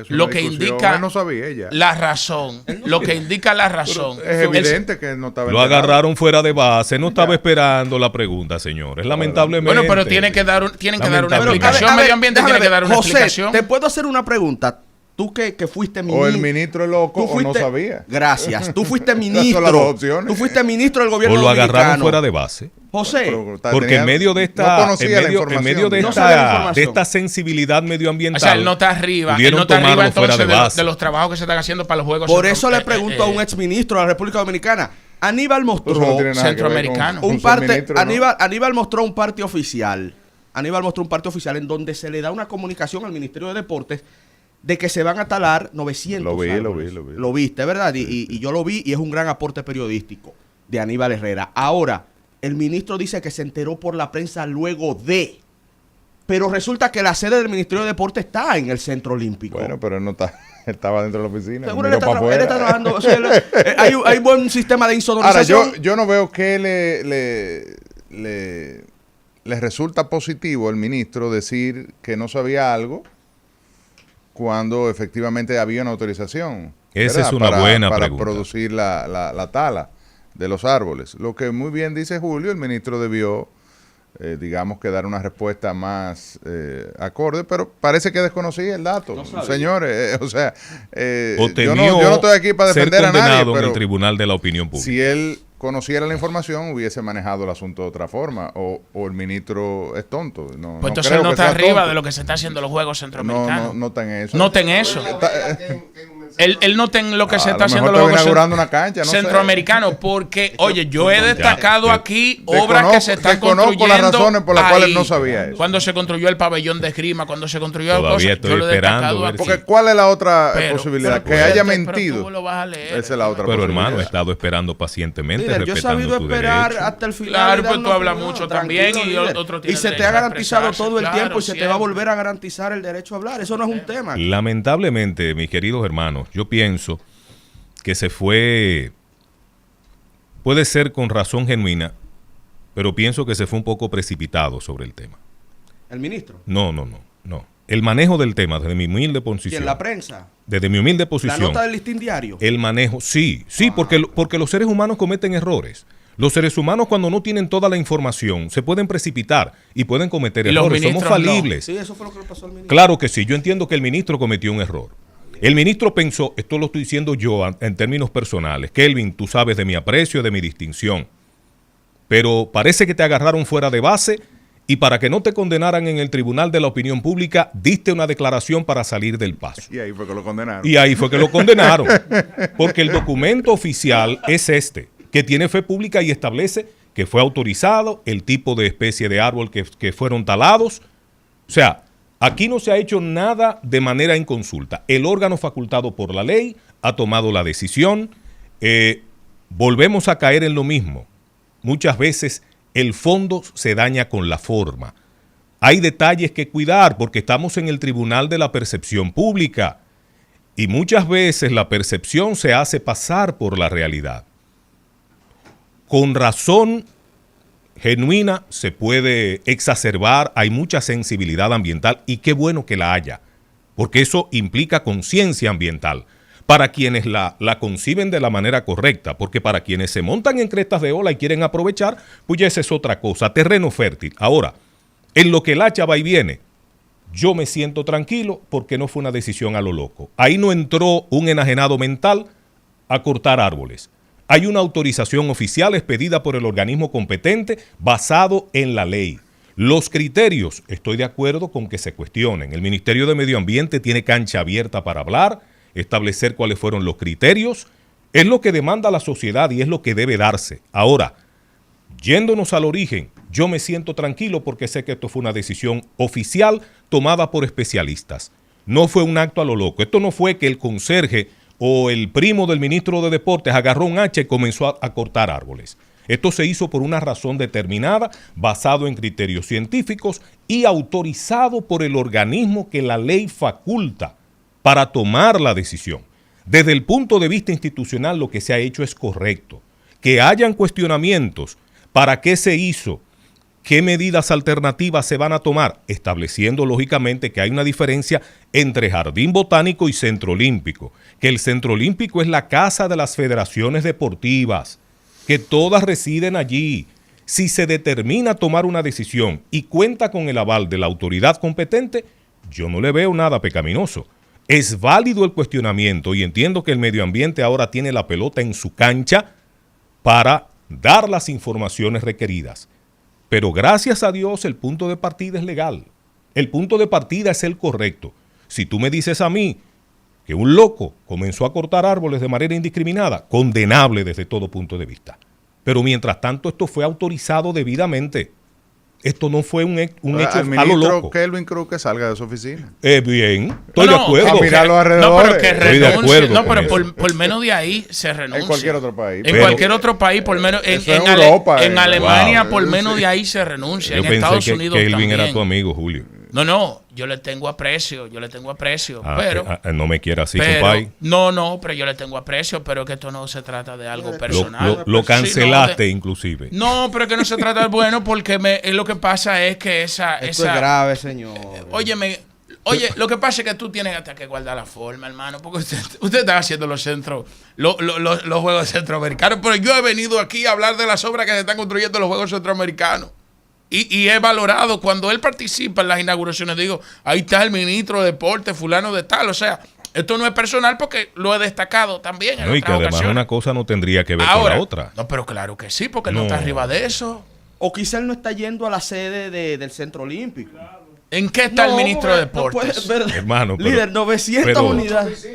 lo que indica no sabía ella. la razón, lo que indica la razón. Es evidente que no estaba Lo enterado. agarraron fuera de base. No estaba esperando la pregunta, señores. Lamentablemente. Bueno, pero tienen que dar una Lamentablemente. explicación. A ver, Medio Ambiente déjame tiene que ver, dar una José, explicación. te puedo hacer una pregunta. Tú que fuiste ministro. O el ministro es loco tú o no sabía. Gracias. Tú fuiste Esas son ministro. las dos opciones. Tú fuiste ministro del gobierno O lo agarraron dominicano. fuera de base. José, Pero Porque en medio de esta, no conocía la información. en medio de No sabía la esta, información. de esta sensibilidad medioambiental, O sea, él no está arriba. Él pudieron no está arriba tomarlo entonces fuera de base. de los trabajos que se están haciendo para los Juegos. por eso le pregunto a un exministro de la República Dominicana. Aníbal mostró Eso no tiene nada que ver centroamericano. con un ser parte. ministro, ¿no? Aníbal mostró un parte oficial. Aníbal mostró un parte oficial en donde se le da una comunicación al Ministerio de Deportes de que se van a talar 900 Lo vi. Lo viste, ¿verdad? Y yo lo vi y es un gran aporte periodístico de Aníbal Herrera. Ahora, el ministro dice que se enteró por la prensa luego de... Pero resulta que la sede del Ministerio de Deportes está en el Centro Olímpico. Bueno, pero él no está, estaba dentro de la oficina. Seguro miró él para afuera. está trabajando. O sea, hay buen sistema de Ahora, insonorización. yo no veo que le resulta positivo al ministro decir que no sabía algo cuando efectivamente había una autorización. Esa ¿verdad? es una buena para pregunta. producir la tala de los árboles. Lo que muy bien dice Julio, el ministro debió, digamos, que dar una respuesta más acorde, pero parece que desconocía el dato. No sabía. Señores, o sea, O yo temió no estoy aquí para ser defender a nadie, condenado en pero el Tribunal de la Opinión Pública. si él conociera la información, hubiese manejado el asunto de otra forma, o el ministro es tonto. No, Pues entonces creo él no que está sea arriba tonto. de lo que se está haciendo en los Juegos Centroamericanos. No está en eso. No ten eso. Él no está en lo que se A está lo mejor haciendo en los está Juegos inaugurando una cancha, no sé. Centroamericanos, porque, oye, yo he destacado ya. aquí obras que se están Desconozco construyendo. las razones por las ahí. cuales no sabía eso. Cuando se construyó el pabellón de esgrima, cuando se construyó el Todavía cosa, estoy yo lo he esperando destacado ver aquí. Porque ¿cuál es la otra Pero- posibilidad? pero- Que haya pero tú mentido. lo vas a leer. Esa es la otra Pero posibilidad. hermano, he estado esperando pacientemente, Líder, yo he respetando sabido tu esperar derecho. hasta el final. Claro, y dar pues tú una hablas opinión. mucho también y líder. otro tiene Y se te derecho ha a garantizado expresarse, todo el claro, tiempo y se te va a siempre. volver a garantizar el derecho a hablar. Eso no es un tema. Lamentablemente, mis queridos hermanos, yo pienso que se fue, puede ser con razón genuina, pero pienso que se fue un poco precipitado sobre el tema. El ministro. No. El manejo del tema, desde mi humilde Y posición. en la prensa. Desde mi humilde La posición. nota del listín diario. El manejo, sí, porque los seres humanos cometen errores. Los seres humanos cuando no tienen toda la información se pueden precipitar y pueden cometer Y los errores. Somos ministros no. falibles. Sí, eso fue lo que le pasó al ministro. Claro que sí, yo entiendo que el ministro cometió un error. El ministro pensó, esto lo estoy diciendo yo en términos personales, Kelvin, tú sabes de mi aprecio, de mi distinción, pero parece que te agarraron fuera de base y para que no te condenaran en el Tribunal de la Opinión Pública, diste una declaración para salir del paso. Y ahí fue que lo condenaron. Y ahí fue que lo condenaron, porque el documento oficial es este, que tiene fe pública y establece que fue autorizado el tipo de especie de árbol que fueron talados. O sea, aquí no se ha hecho nada de manera inconsulta. El órgano facultado por la ley ha tomado la decisión. Volvemos a caer en lo mismo. Muchas veces el fondo se daña con la forma. Hay detalles que cuidar porque estamos en el tribunal de la percepción pública y muchas veces la percepción se hace pasar por la realidad. Con razón genuina se puede exacerbar, hay mucha sensibilidad ambiental y qué bueno que la haya, porque eso implica conciencia ambiental para quienes la conciben de la manera correcta, porque para quienes se montan en crestas de ola y quieren aprovechar, pues ya esa es otra cosa, terreno fértil. Ahora, En lo que el hacha va y viene, yo me siento tranquilo porque no fue una decisión a lo loco. Ahí no entró un enajenado mental a cortar árboles. Hay una autorización oficial expedida por el organismo competente basado en la ley. Los criterios, estoy de acuerdo con que se cuestionen. El Ministerio de Medio Ambiente tiene cancha abierta para hablar, establecer cuáles fueron los criterios. Es lo que demanda la sociedad y es lo que debe darse. Ahora, yéndonos al origen, yo me siento tranquilo porque sé que esto fue una decisión oficial tomada por especialistas. No fue un acto a lo loco. Esto no fue que el conserje o el primo del ministro de Deportes agarró un hacha y comenzó a cortar árboles. Esto se hizo por una razón determinada, basado en criterios científicos y autorizado por el organismo que la ley faculta para tomar la decisión. Desde el punto de vista institucional, lo que se ha hecho es correcto. Que hayan cuestionamientos, ¿para qué se hizo? ¿Qué medidas alternativas se van a tomar? Estableciendo lógicamente que hay una diferencia entre Jardín Botánico y Centro Olímpico, que el Centro Olímpico es la casa de las federaciones deportivas, que todas residen allí. Si se determina tomar una decisión y cuenta con el aval de la autoridad competente, yo no le veo nada pecaminoso. Es válido el cuestionamiento y entiendo que el medio ambiente ahora tiene la pelota en su cancha para dar las informaciones requeridas. Pero gracias a Dios el punto de partida es legal. El punto de partida es el correcto. Si tú me dices a mí que un loco comenzó a cortar árboles de manera indiscriminada, condenable desde todo punto de vista. Pero mientras tanto esto fue autorizado debidamente. Esto no fue un hecho a lo loco. Kelvin Cruz que salga de su oficina. Bien, estoy de acuerdo. A mirar los alrededores. No, pero que Estoy de renuncie. acuerdo No, pero con por menos de ahí se renuncia. En cualquier otro país. En cualquier otro país, por menos. En Europa, en Alemania, wow. por menos de ahí se renuncia. Yo En pensé Estados que Unidos Kelvin también. era tu amigo, Julio. No, yo le tengo aprecio, pero... No me quiera así, pero, compadre. No, pero yo le tengo aprecio, pero que esto no se trata de algo personal. Lo cancelaste Sí, inclusive. no, pero que no se trata de bueno, porque lo que pasa es que Esto es grave, señor. Oye, lo que pasa es que tú tienes hasta que guardar la forma, hermano, porque usted está haciendo los Juegos Centroamericanos, pero yo he venido aquí a hablar de las obras que se están construyendo en los Juegos Centroamericanos. Y he valorado cuando él participa en las inauguraciones. Digo, ahí está el ministro de Deporte, fulano de tal. O sea, esto no es personal porque lo he destacado también en No, y que otras además ocasiones. una cosa no tendría que ver Ahora, con la otra. No, pero claro que sí, porque él no No. está arriba de eso. O quizá él no está yendo a la sede del Centro Olímpico. ¿En qué está el ministro de Deportes? Hermano, pero- Líder, 900 pero- unidades.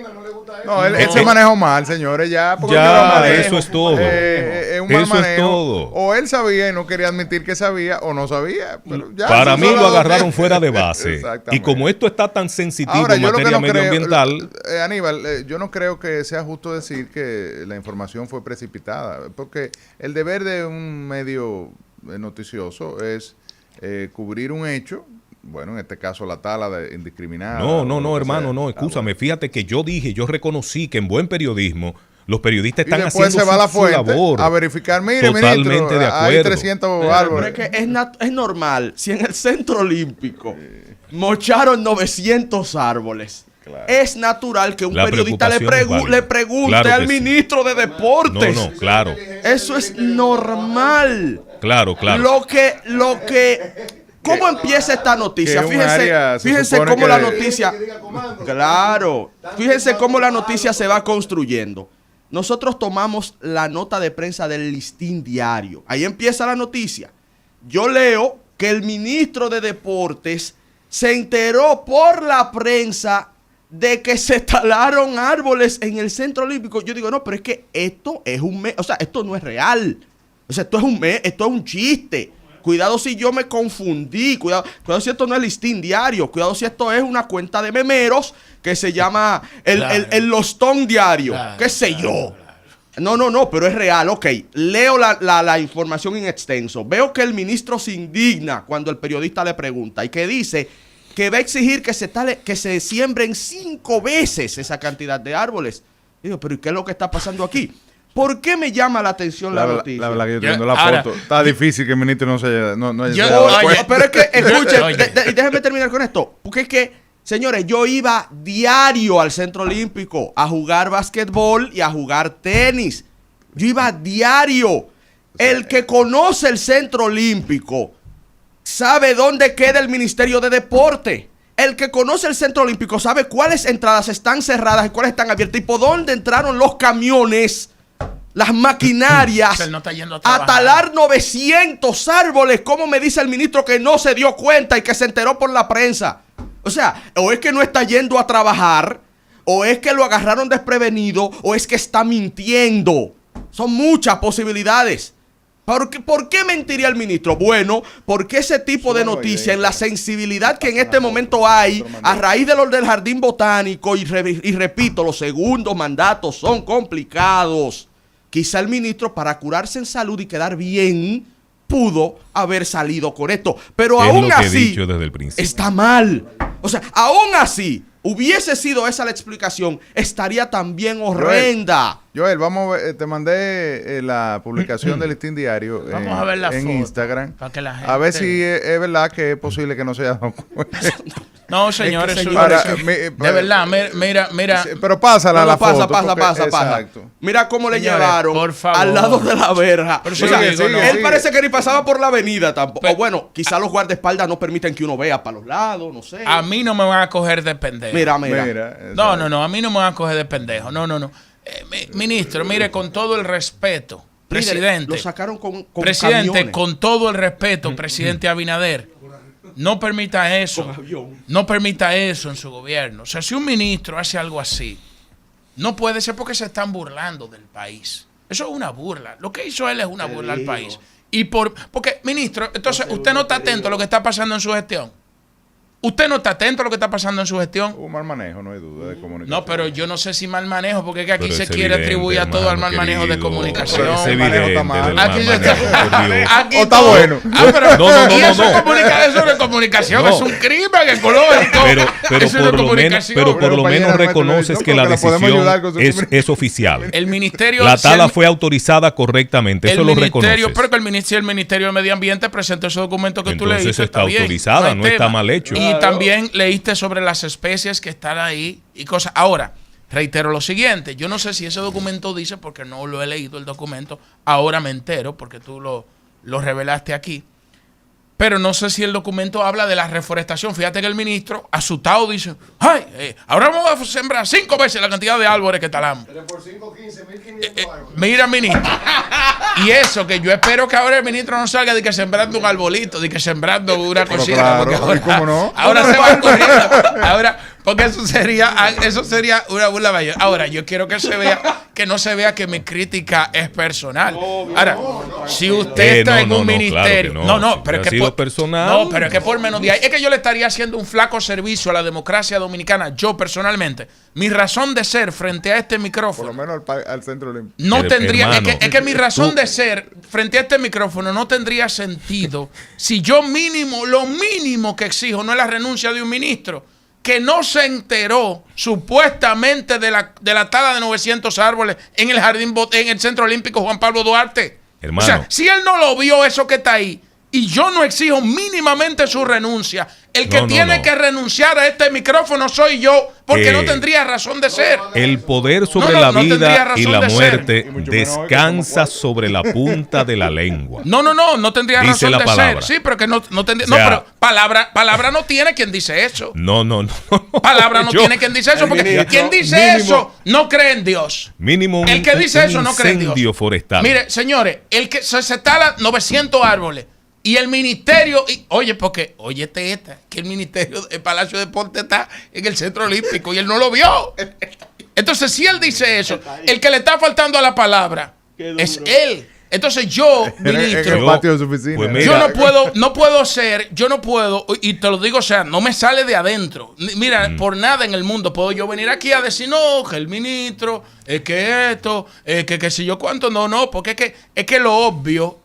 No, él se manejó mal, señores, ya. porque Ya, yo lo manejo. eso es todo. Es un mal Eso es manejo. todo. O él sabía y no quería admitir que sabía, o no sabía. Pero ya, Para esas mí son lo las dos agarraron cosas. fuera de base. Exactamente. Y como esto está tan sensitivo Ahora, en yo lo que materia no creo, medioambiental, Aníbal, yo no creo que sea justo decir que la información fue precipitada, porque el deber de un medio noticioso es cubrir un hecho. Bueno, en este caso la tala indiscriminada. no, hermano, no, escúchame. Fíjate que yo reconocí que en buen periodismo los periodistas están y después haciendo se va a la su fuente labor. a verificar, mire, Totalmente ministro, de hay acuerdo. 300 Pero árboles. es que es normal. Si en el Centro Olímpico mocharon 900 árboles, Claro. es natural que un La periodista le preocupación es válida. le pregunte Claro que al sí. ministro de Deportes. No, claro, Eso es normal. claro. Lo que ¿cómo empieza esta noticia? que un área se Fíjense supone cómo que- la noticia. Claro. Fíjense cómo la noticia se va construyendo. Nosotros tomamos la nota de prensa del Listín Diario. Ahí empieza la noticia. Yo leo que el ministro de Deportes se enteró por la prensa de que se talaron árboles en el Centro Olímpico. Yo digo, no, pero es que esto es esto no es real. O sea, esto es un chiste. Cuidado si yo me confundí. Cuidado si esto no es Listín Diario. Cuidado si esto es una cuenta de memeros que se llama el Lostón Diario. Claro, ¿Qué sé yo? No, pero es real. Ok, leo la información en extenso. Veo que el ministro se indigna cuando el periodista le pregunta y que dice que va a exigir que se siembren 5 veces esa cantidad de árboles. Digo, pero ¿y qué es lo que está pasando aquí? ¿Por qué me llama la atención la noticia? La verdad que yo Ya, viendo la ahora- foto. Está difícil que el ministro no se haya Yo- dado oye, cuenta. Pero es que, escuchen, Oye. déjenme terminar con esto. Porque es que, señores, yo iba diario al Centro Olímpico a jugar basquetbol y a jugar tenis. Yo iba diario. El que conoce el Centro Olímpico sabe dónde queda el Ministerio de Deporte. El que conoce el Centro Olímpico sabe cuáles entradas están cerradas y cuáles están abiertas y por dónde entraron los camiones, las maquinarias, Él no está yendo a a trabajar. talar 900 árboles. Como me dice el ministro que no se dio cuenta y que se enteró por la prensa. O sea, o es que no está yendo a trabajar, o es que lo agarraron desprevenido, o es que está mintiendo. Son muchas posibilidades. ¿Por qué mentiría el ministro? Bueno, porque ese tipo de noticia, en la sensibilidad que en este momento hay, a raíz de lo del jardín botánico, y repito, los segundos mandatos son complicados. Quizá el ministro, para curarse en salud y quedar bien, pudo haber salido con esto. Pero Es aún lo que he así, dicho desde el principio. está mal. O sea, aún así, hubiese sido esa la explicación, estaría también horrenda. Joel, vamos a ver, te mandé la publicación del Listín Diario Vamos a ver la en foto, Instagram. para que la A ver gente- si es verdad que es posible que no se haya dado cuenta. No, señores, Es que, eso- señores, eso- de verdad, mira. Pero pásala la pasa, foto. pasa, porque- pasa. Exacto. Mira cómo le Señores, llevaron por favor. al lado de la verja. Pero O sea, sigue, sigue, él sigue. parece que ni pasaba por la avenida tampoco. Pero- O bueno, quizá los guardaespaldas no permiten que uno vea para los lados, no sé. A mí no me van a coger de pendejo. Mira. No, a mí no me van a coger de pendejo. No. Ministro, mire, con todo el respeto, Líder, presidente. Lo sacaron con Presidente, camiones. con todo el respeto, presidente Abinader, no permita eso. Con avión. No permita eso en su gobierno. O sea, si un ministro hace algo así, no puede ser porque se están burlando del país. Eso es una burla. Lo que hizo él es una burla al país. Porque, ministro, entonces usted no está atento a lo que está pasando en su gestión. Usted no está atento a lo que está pasando en su gestión. Hubo mal manejo, no hay duda de comunicación. No, pero yo no sé si mal manejo, porque es que aquí Pero se es quiere evidente, atribuir a todo al mal hermano manejo de querido. comunicación. Pero es El manejo evidente está mal. del mal Aquí se manejo, está- por Dios. Aquí O está todo- bueno. pero, No. y eso eso de comunicación No. es un crimen ecológico. Pero Eso es de por lo menos, comunicación. pero por lo compañera, menos no me reconoces yo que creo la que la podemos decisión ayudar con su es oficial. El ministerio. La si tala el- fue autorizada correctamente, el eso lo ministerio, reconoces. pero que el ministerio de Medio Ambiente presentó ese documento que tú Entonces leíste. está bien, autorizada, hay no está tema. mal hecho. Y también leíste sobre las especies que están ahí y cosas. Ahora, reitero lo siguiente, yo no sé si ese documento dice, porque no lo he leído el documento, ahora me entero, porque tú lo revelaste aquí, pero no sé si el documento habla de la reforestación. Fíjate que el ministro, asustado, dice, ¡ay! Ahora vamos a sembrar 5 veces la cantidad de árboles que talamos. Pero por 5, 15, 1.500 árboles. Mira, ministro. Y eso, que yo espero que ahora el ministro no salga de que sembrando un arbolito, de que sembrando una Pero cosita. claro, porque ahora, ¿y cómo no? ahora se va corriendo. Ahora, porque eso sería una burla mayor. Ahora, yo quiero que se vea, que no se vea que mi crítica es personal. Ahora, si usted está en un ministerio. claro que no. Si pero es hubiera que sido por, personal. no, pero es que por menos de ahí. Es que yo le estaría haciendo un flaco servicio a la democracia dominicana, yo personalmente. Mi razón de ser frente a este Por micrófono. lo menos al Centro Olímpico. No tendría, hermano, es que mi razón de ser frente a este micrófono no tendría sentido si yo lo mínimo que exijo no es la renuncia de un ministro que no se enteró supuestamente de la tala de 900 árboles en el Centro Olímpico Juan Pablo Duarte. Hermano. O sea, si él no lo vio, eso que está ahí, y yo no exijo mínimamente su renuncia, el que No, tiene que renunciar a este micrófono soy yo, porque no Eh, tendría razón de ser. El poder sobre No la tendría vida razón y la de ser. muerte Y mucho menos hoy que descansa somos sobre la punta de la lengua. No tendría Dice razón la de palabra. ser. Sí, pero que no tendría. O sea, no, pero palabra no tiene quien dice eso. No. Palabra no Yo- tiene quien dice eso, porque ministro, quien dice mínimo- eso no cree en Dios. Mínimo El que dice eso no cree en incendio Dios. forestal. Mire, señores, el que se tala 900 árboles y el ministerio, oye, que el Palacio de Deporte está en el Centro Olímpico y él no lo vio. Entonces, si él dice eso, el que le está faltando a la palabra es él. Entonces yo, En el ministro, patio de su oficina. Pues yo mira, no puedo, y te lo digo, o sea, no me sale de adentro. Mira, por nada en el mundo puedo yo venir aquí a decir, no, que el ministro, es que esto, que si yo cuánto, no, porque es que lo obvio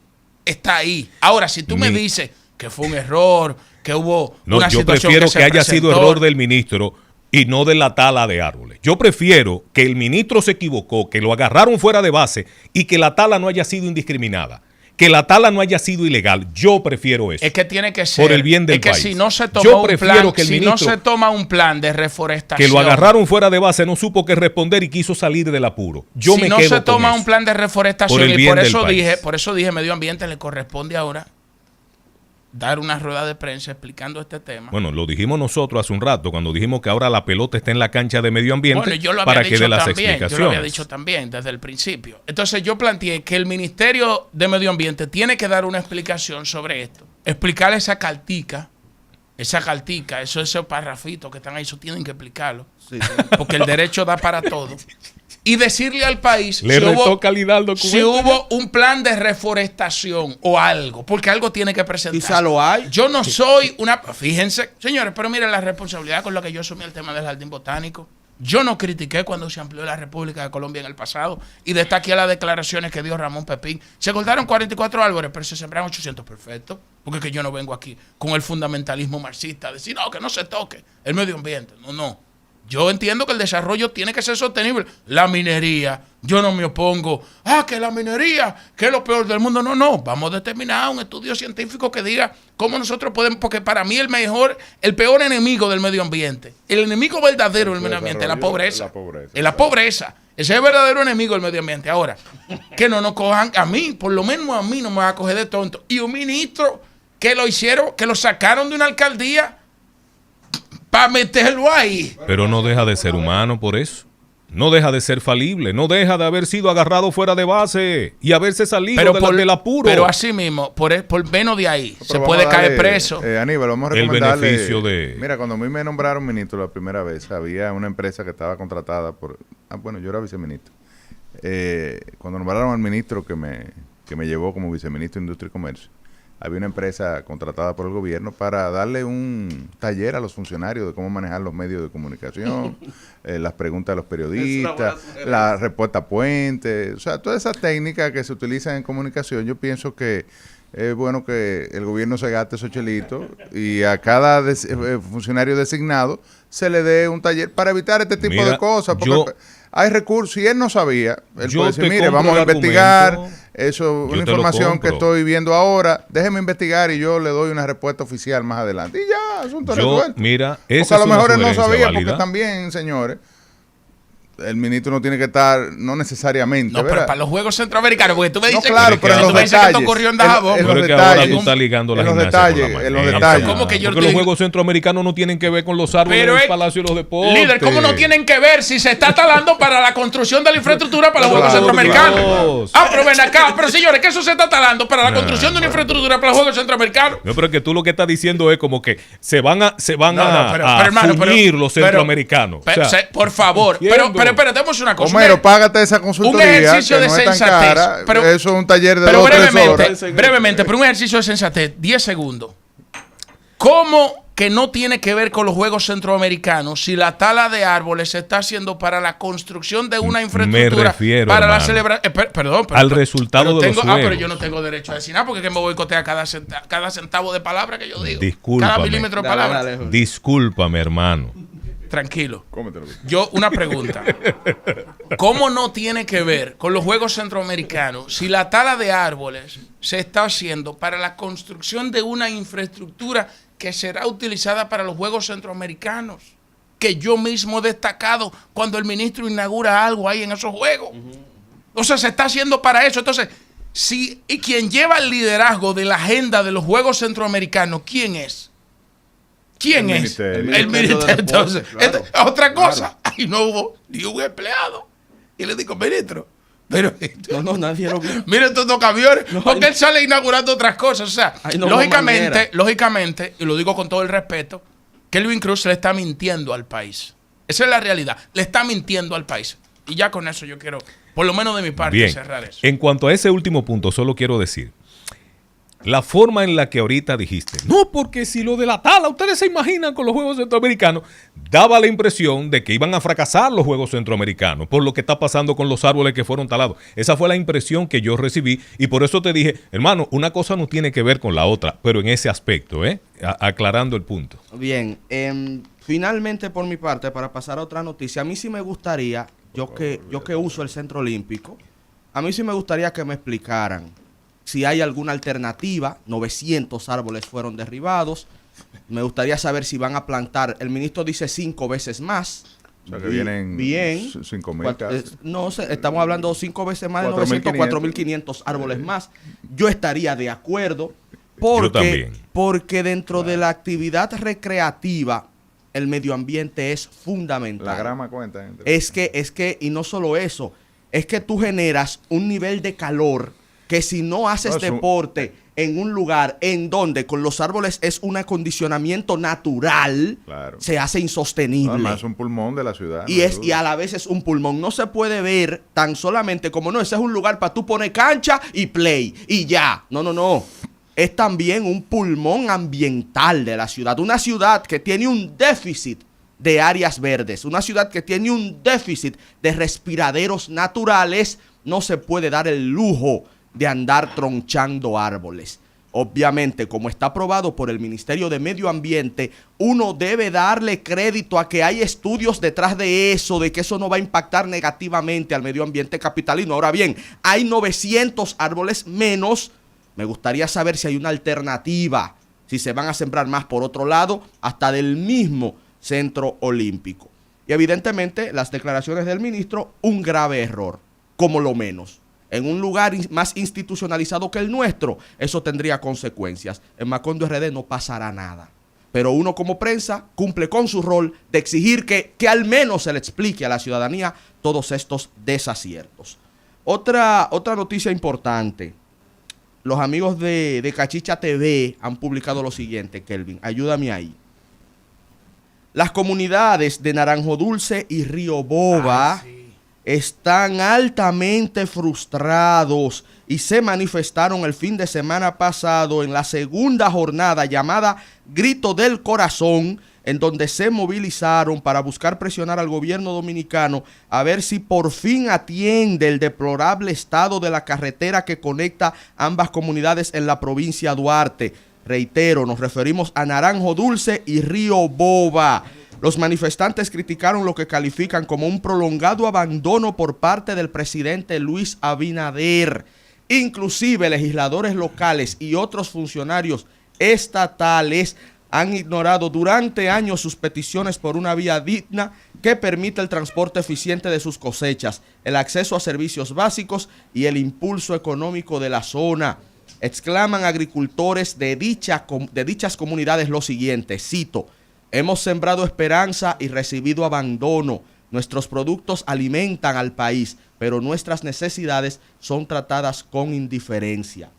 está ahí. Ahora, si tú me dices que fue un error, que hubo No, una yo situación prefiero se que haya sido presentó, error del ministro y no de la tala de árboles. Yo prefiero que el ministro se equivocó, que lo agarraron fuera de base y que la tala no haya sido indiscriminada, que la tala no haya sido ilegal. Yo prefiero eso. Es que tiene que ser. Por el bien del es que país. si no se Yo toma un prefiero plan, que el si no ministro- se toma un plan de reforestación. Que lo agarraron fuera de base, no supo qué responder y quiso salir del apuro. Yo si me no quedo se con toma eso. un plan de reforestación Por el y bien por del eso país. dije, Medio Ambiente le corresponde ahora dar una rueda de prensa explicando este tema. Bueno, lo dijimos nosotros hace un rato, cuando dijimos que ahora la pelota está en la cancha de medio ambiente, Bueno, yo lo había para dicho que dé las también, explicaciones. yo lo había dicho también desde el principio. Entonces yo planteé que el Ministerio de Medio Ambiente tiene que dar una explicación sobre esto. Explicar esa cartica, esos parrafitos que están ahí, eso tienen que explicarlo. Sí. Porque el derecho da para todo. Y decirle al país Le retó calidad al documento. si hubo un plan de reforestación o algo, porque algo tiene que presentar. Quizá lo hay. Yo no soy una... Fíjense, señores, pero miren la responsabilidad con la que yo asumí el tema del jardín botánico. Yo no critiqué cuando se amplió la República de Colombia en el pasado y destaqué las declaraciones que dio Ramón Pepín. Se cortaron 44 árboles, pero se sembraron 800. Perfecto. Porque es que yo no vengo aquí con el fundamentalismo marxista, decir, no, que no se toque el medio ambiente. No. Yo entiendo que el desarrollo tiene que ser sostenible. La minería, yo no me opongo. Que la minería, que es lo peor del mundo. No. Vamos a determinar un estudio científico que diga cómo nosotros podemos, porque para mí el peor enemigo del medio ambiente, el enemigo verdadero del medio ambiente es la pobreza. Es la pobreza. Ese es el verdadero enemigo del medio ambiente. Ahora, que no nos cojan a mí, por lo menos a mí no me va a coger de tonto. Y un ministro que lo hicieron, que lo sacaron de una alcaldía para meterlo ahí. Pero no deja de ser humano por eso. No deja de ser falible. No deja de haber sido agarrado fuera de base y haberse salido del apuro. Pero así mismo, por menos de ahí, se puede caer preso. Aníbal, vamos a el recomendarle... beneficio de... Mira, cuando a mí me nombraron ministro la primera vez, había una empresa que estaba contratada por... bueno, yo era viceministro. Cuando nombraron al ministro que me llevó como viceministro de Industria y Comercio, había una empresa contratada por el gobierno para darle un taller a los funcionarios de cómo manejar los medios de comunicación, las preguntas de los periodistas, la respuesta puente, o sea, todas esas técnicas que se utilizan en comunicación. Yo pienso que es bueno que el gobierno se gaste esos chelitos y a cada funcionario designado se le dé un taller para evitar este tipo de cosas, porque hay recursos y él no sabía. Él puede decir, mire, vamos a investigar, eso es una información que estoy viendo ahora, déjeme investigar y yo le doy una respuesta oficial más adelante. Y ya, asunto resuelto. Mira, porque a lo mejor él no sabía, porque también, señores, el ministro no tiene que estar, no necesariamente. No, pero para los Juegos Centroamericanos, porque tú me dices claro, pero en los detalles. Que ocurrió en Dajabón. Pero es que ahora tú estás ligando la gimnasia en los detalles. ¿Cómo que yo porque los Juegos Centroamericanos no tienen que ver con los árboles del Palacio de los Deportes. Líder, ¿cómo no tienen que ver si se está talando para la construcción de la infraestructura para los Juegos Centroamericanos? Pero ven acá, pero señores, que eso se está talando para la construcción de una infraestructura para los Juegos Centroamericanos. No, pero es que tú lo que estás diciendo es como que se van a unir los centroamericanos. Por favor, pero espérate, tenemos una cosa. Homero, págate esa consultoría. Un ejercicio de sensatez. Eso es un taller de 2 o 3 horas. Brevemente, pero un ejercicio de sensatez, 10 segundos. ¿Cómo que no tiene que ver con los Juegos Centroamericanos si la tala de árboles se está haciendo para la construcción de una infraestructura? Me refiero, para la celebración. Perdón. Al resultado de los Juegos. Pero yo no tengo derecho a decir nada porque que me boicotea cada centavo de palabra que yo digo. Discúlpame. Cada milímetro de palabra. Discúlpame, hermano. Tranquilo. Yo, una pregunta. ¿Cómo no tiene que ver con los Juegos Centroamericanos si la tala de árboles se está haciendo para la construcción de una infraestructura que será utilizada para los Juegos Centroamericanos? Que yo mismo he destacado cuando el ministro inaugura algo ahí en esos Juegos. O sea, se está haciendo para eso. Entonces, y quien lleva el liderazgo de la agenda de los Juegos Centroamericanos, ¿quién es? ¿Quién es? El ministerio. Entonces, claro, otra cosa, ahí no hubo ni un empleado. Y le digo, ministro, pero nadie lo vio. mire estos 2 camiones, porque él sale inaugurando otras cosas. O sea, lógicamente, y lo digo con todo el respeto, Kelvin Cruz le está mintiendo al país. Esa es la realidad. Le está mintiendo al país. Y ya con eso yo quiero, por lo menos de mi parte, cerrar eso. En cuanto a ese último punto, solo quiero decir, la forma en la que ahorita dijiste, no, porque si lo de la tala, ustedes se imaginan con los Juegos Centroamericanos, daba la impresión de que iban a fracasar los Juegos Centroamericanos por lo que está pasando con los árboles que fueron talados. Esa fue la impresión que yo recibí y por eso te dije, hermano, una cosa no tiene que ver con la otra, pero en ese aspecto, aclarando el punto. Bien, finalmente por mi parte, para pasar a otra noticia, a mí sí me gustaría, yo que uso el Centro Olímpico, a mí sí me gustaría que me explicaran si hay alguna alternativa. 900 árboles fueron derribados. Me gustaría saber si van a plantar. El ministro dice 5 veces más. O sea que vienen 5.000. No sé, estamos hablando 5 veces más de 900, 4.500 árboles más. Yo estaría de acuerdo. Yo también. Porque dentro de la actividad recreativa, el medio ambiente es fundamental. La grama cuenta. Es que, y no solo eso, es que tú generas un nivel de calor que si no haces deporte en un lugar en donde con los árboles es un acondicionamiento natural, claro, se hace insostenible. Además es un pulmón de la ciudad. Y a la vez es un pulmón. No se puede ver tan solamente como no, ese es un lugar para tú poner cancha y play y ya. No. Es también un pulmón ambiental de la ciudad. Una ciudad que tiene un déficit de áreas verdes. Una ciudad que tiene un déficit de respiraderos naturales. No se puede dar el lujo de andar tronchando árboles. Obviamente, como está aprobado por el Ministerio de Medio Ambiente, uno debe darle crédito a que hay estudios detrás de eso, de que eso no va a impactar negativamente al medio ambiente capitalino. Ahora bien, hay 900 árboles menos. Me gustaría saber si hay una alternativa, si se van a sembrar más por otro lado, hasta del mismo Centro Olímpico. Y evidentemente, las declaraciones del ministro, un grave error, como lo menos. En un lugar más institucionalizado que el nuestro, eso tendría consecuencias. En Macondo RD no pasará nada. Pero uno como prensa cumple con su rol de exigir que al menos se le explique a la ciudadanía todos estos desaciertos. Otra noticia importante. Los amigos de Cachicha TV han publicado lo siguiente, Kelvin, ayúdame ahí. Las comunidades de Naranjo Dulce y Río Boba están altamente frustrados y se manifestaron el fin de semana pasado en la segunda jornada llamada Grito del Corazón, en donde se movilizaron para buscar presionar al gobierno dominicano a ver si por fin atiende el deplorable estado de la carretera que conecta ambas comunidades en la provincia de Duarte. Reitero, nos referimos a Naranjo Dulce y Río Boba. Los manifestantes criticaron lo que califican como un prolongado abandono por parte del presidente Luis Abinader. Inclusive legisladores locales y otros funcionarios estatales han ignorado durante años sus peticiones por una vía digna que permita el transporte eficiente de sus cosechas, el acceso a servicios básicos y el impulso económico de la zona. Exclaman agricultores de dichas comunidades lo siguiente, cito: hemos sembrado esperanza y recibido abandono. Nuestros productos alimentan al país, pero nuestras necesidades son tratadas con indiferencia.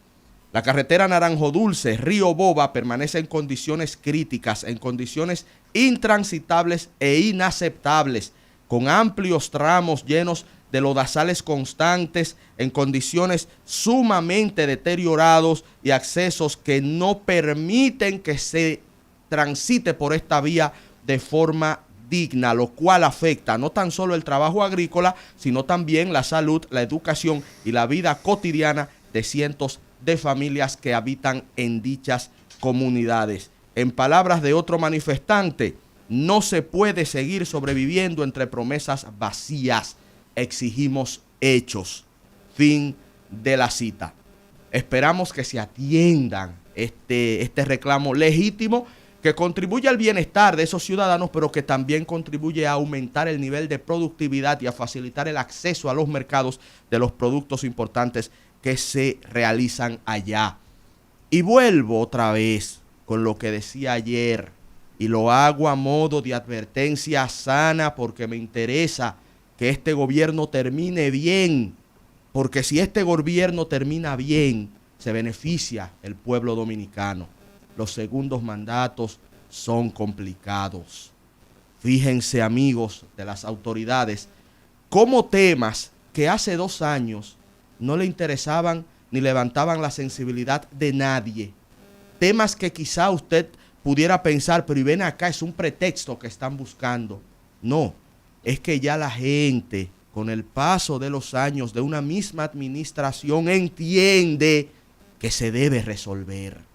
La carretera Naranjo Dulce, Río Boba, permanece en condiciones críticas, en condiciones intransitables e inaceptables, con amplios tramos llenos de lodazales constantes, en condiciones sumamente deteriorados y accesos que no permiten que se transite por esta vía de forma digna, lo cual afecta no tan solo el trabajo agrícola, sino también la salud, la educación y la vida cotidiana de cientos de familias que habitan en dichas comunidades. En palabras de otro manifestante, no se puede seguir sobreviviendo entre promesas vacías. Exigimos hechos. Fin de la cita. Esperamos que se atiendan este reclamo legítimo que contribuye al bienestar de esos ciudadanos, pero que también contribuye a aumentar el nivel de productividad y a facilitar el acceso a los mercados de los productos importantes que se realizan allá. Y vuelvo otra vez con lo que decía ayer, y lo hago a modo de advertencia sana porque me interesa que este gobierno termine bien, porque si este gobierno termina bien, se beneficia el pueblo dominicano. Los segundos mandatos son complicados. Fíjense, amigos de las autoridades, cómo temas que hace 2 años no le interesaban ni levantaban la sensibilidad de nadie. Temas que quizá usted pudiera pensar, pero y ven acá, es un pretexto que están buscando. No, es que ya la gente, con el paso de los años de una misma administración, entiende que se debe resolver.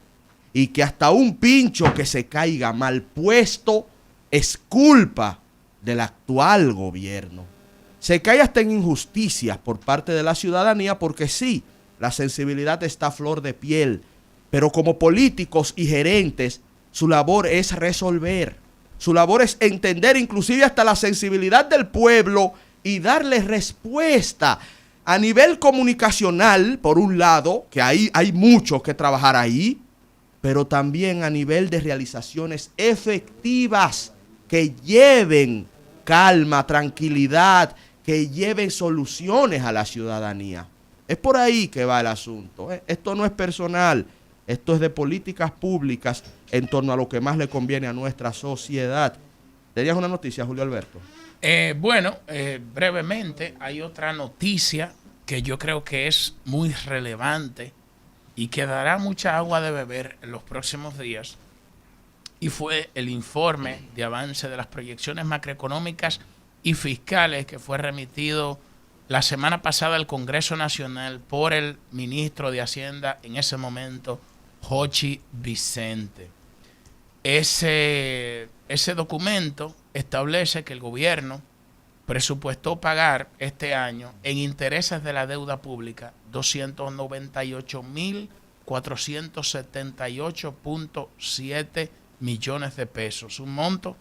Y que hasta un pincho que se caiga mal puesto es culpa del actual gobierno. Se cae hasta en injusticias por parte de la ciudadanía porque sí, la sensibilidad está a flor de piel, pero como políticos y gerentes, su labor es resolver. Su labor es entender inclusive hasta la sensibilidad del pueblo y darle respuesta a nivel comunicacional, por un lado, que hay mucho que trabajar ahí, pero también a nivel de realizaciones efectivas que lleven calma, tranquilidad, que lleven soluciones a la ciudadanía. Es por ahí que va el asunto. Esto no es personal, esto es de políticas públicas en torno a lo que más le conviene a nuestra sociedad. ¿Tenías una noticia, Julio Alberto? Brevemente, hay otra noticia que yo creo que es muy relevante y que dará mucha agua de beber en los próximos días, y fue el informe de avance de las proyecciones macroeconómicas y fiscales que fue remitido la semana pasada al Congreso Nacional por el ministro de Hacienda en ese momento, Jochi Vicente. Ese documento establece que el gobierno presupuestó pagar este año en intereses de la deuda pública 298.478.7 millones de pesos, un monto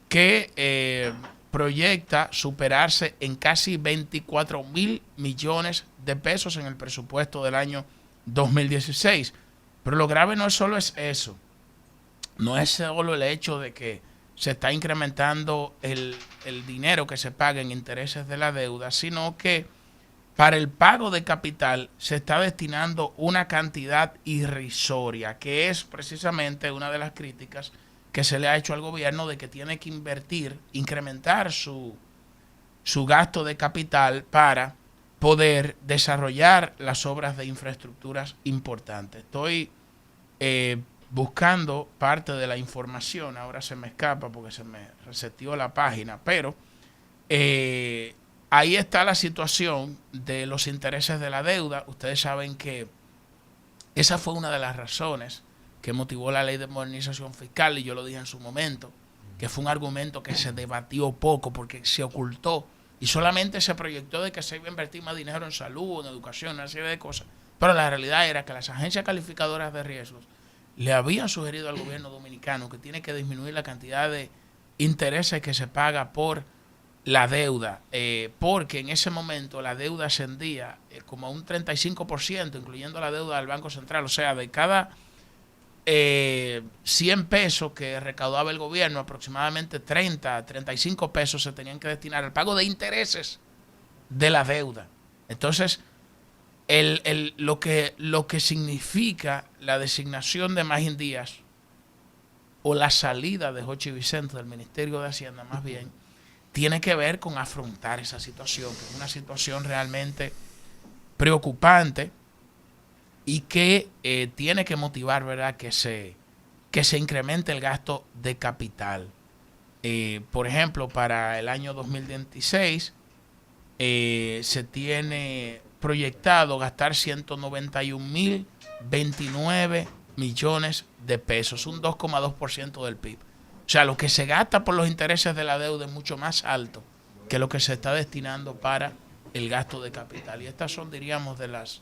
que proyecta superarse en casi 24.000 millones de pesos en el presupuesto del año 2016. Pero lo grave no es solo eso, no es solo el hecho de que se está incrementando el dinero que se paga en intereses de la deuda, sino que para el pago de capital se está destinando una cantidad irrisoria, que es precisamente una de las críticas que se le ha hecho al gobierno, de que tiene que incrementar su gasto de capital para poder desarrollar las obras de infraestructuras importantes. Estoy buscando parte de la información, ahora se me escapa porque se me reseteó la página, pero ahí está la situación de los intereses de la deuda. Ustedes saben que esa fue una de las razones que motivó la ley de modernización fiscal, y yo lo dije en su momento, que fue un argumento que se debatió poco porque se ocultó y solamente se proyectó de que se iba a invertir más dinero en salud, en educación, una serie de cosas. Pero la realidad era que las agencias calificadoras de riesgos le habían sugerido al gobierno dominicano que tiene que disminuir la cantidad de intereses que se paga por la deuda, porque en ese momento la deuda ascendía como a un 35%, incluyendo la deuda del Banco Central. O sea, de cada 100 pesos que recaudaba el gobierno, aproximadamente 30, 35 pesos se tenían que destinar al pago de intereses de la deuda. Entonces, lo que significa la designación de Magín Díaz, o la salida de Jochi Vicente del Ministerio de Hacienda más bien, tiene que ver con afrontar esa situación, que es una situación realmente preocupante y que tiene que motivar, ¿verdad?, que se incremente el gasto de capital. Por ejemplo, para el año 2026 se tiene proyectado gastar 191.029 millones de pesos, un 2,2% del PIB. O sea, lo que se gasta por los intereses de la deuda es mucho más alto que lo que se está destinando para el gasto de capital. Y estas son, diríamos, de las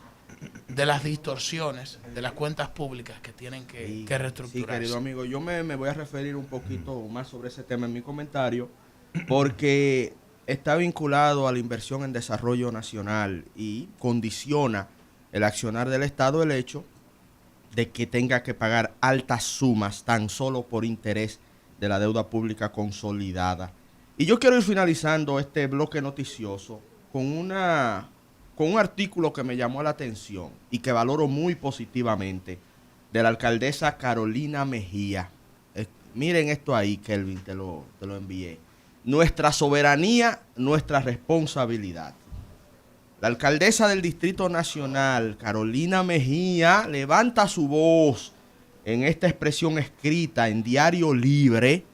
distorsiones de las cuentas públicas que tienen que reestructurarse. Sí, querido amigo, yo me voy a referir un poquito más sobre ese tema en mi comentario, porque está vinculado a la inversión en desarrollo nacional y condiciona el accionar del Estado el hecho de que tenga que pagar altas sumas tan solo por interés de la deuda pública consolidada. Y yo quiero ir finalizando este bloque noticioso con un artículo que me llamó la atención y que valoro muy positivamente, de la alcaldesa Carolina Mejía. Miren esto ahí, Kelvin, te lo envié. Nuestra soberanía, nuestra responsabilidad. La alcaldesa del Distrito Nacional, Carolina Mejía, levanta su voz en esta expresión escrita en Diario Libre,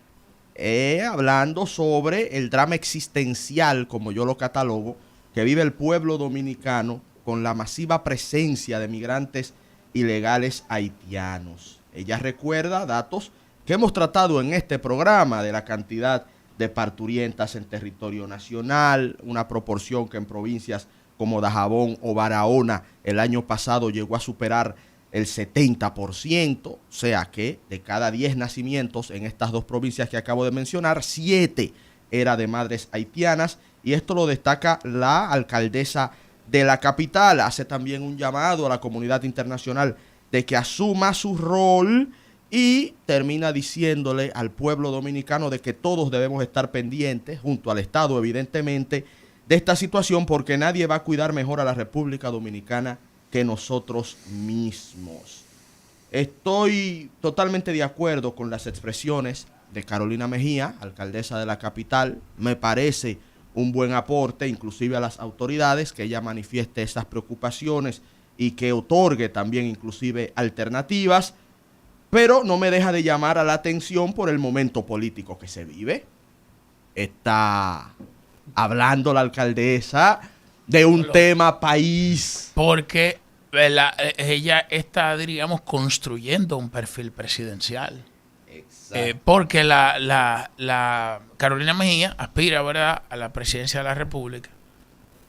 hablando sobre el drama existencial, como yo lo catalogo, que vive el pueblo dominicano con la masiva presencia de migrantes ilegales haitianos. Ella recuerda datos que hemos tratado en este programa de la cantidad de parturientas en territorio nacional, una proporción que en provincias como Dajabón o Barahona el año pasado llegó a superar el 70%, o sea que de cada 10 nacimientos en estas dos provincias que acabo de mencionar, 7 era de madres haitianas, y esto lo destaca la alcaldesa de la capital. Hace también un llamado a la comunidad internacional de que asuma su rol y termina diciéndole al pueblo dominicano de que todos debemos estar pendientes, junto al Estado evidentemente, de esta situación, porque nadie va a cuidar mejor a la República Dominicana que nosotros mismos. Estoy totalmente de acuerdo con las expresiones de Carolina Mejía, alcaldesa de la capital. Me parece un buen aporte, inclusive a las autoridades, que ella manifieste esas preocupaciones y que otorgue también inclusive alternativas, pero no me deja de llamar a la atención por el momento político que se vive. Está hablando la alcaldesa de un tema país. Porque ella está, diríamos, construyendo un perfil presidencial. Porque la Carolina Mejía aspira, ¿verdad?, a la presidencia de la República.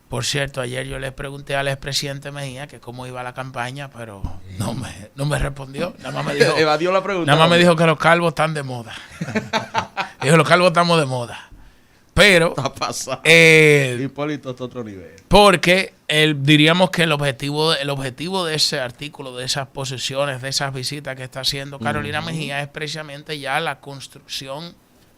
Por cierto, ayer yo le pregunté al expresidente Mejía que cómo iba la campaña, pero no me respondió. Nada más me dijo, evadió la pregunta. Nada más me dijo que los calvos están de moda. Dijo, los calvos estamos de moda. Pero Hipólito está a otro nivel. Porque diríamos que el objetivo de ese artículo, de esas posiciones, de esas visitas que está haciendo Carolina Mejía es precisamente ya la construcción,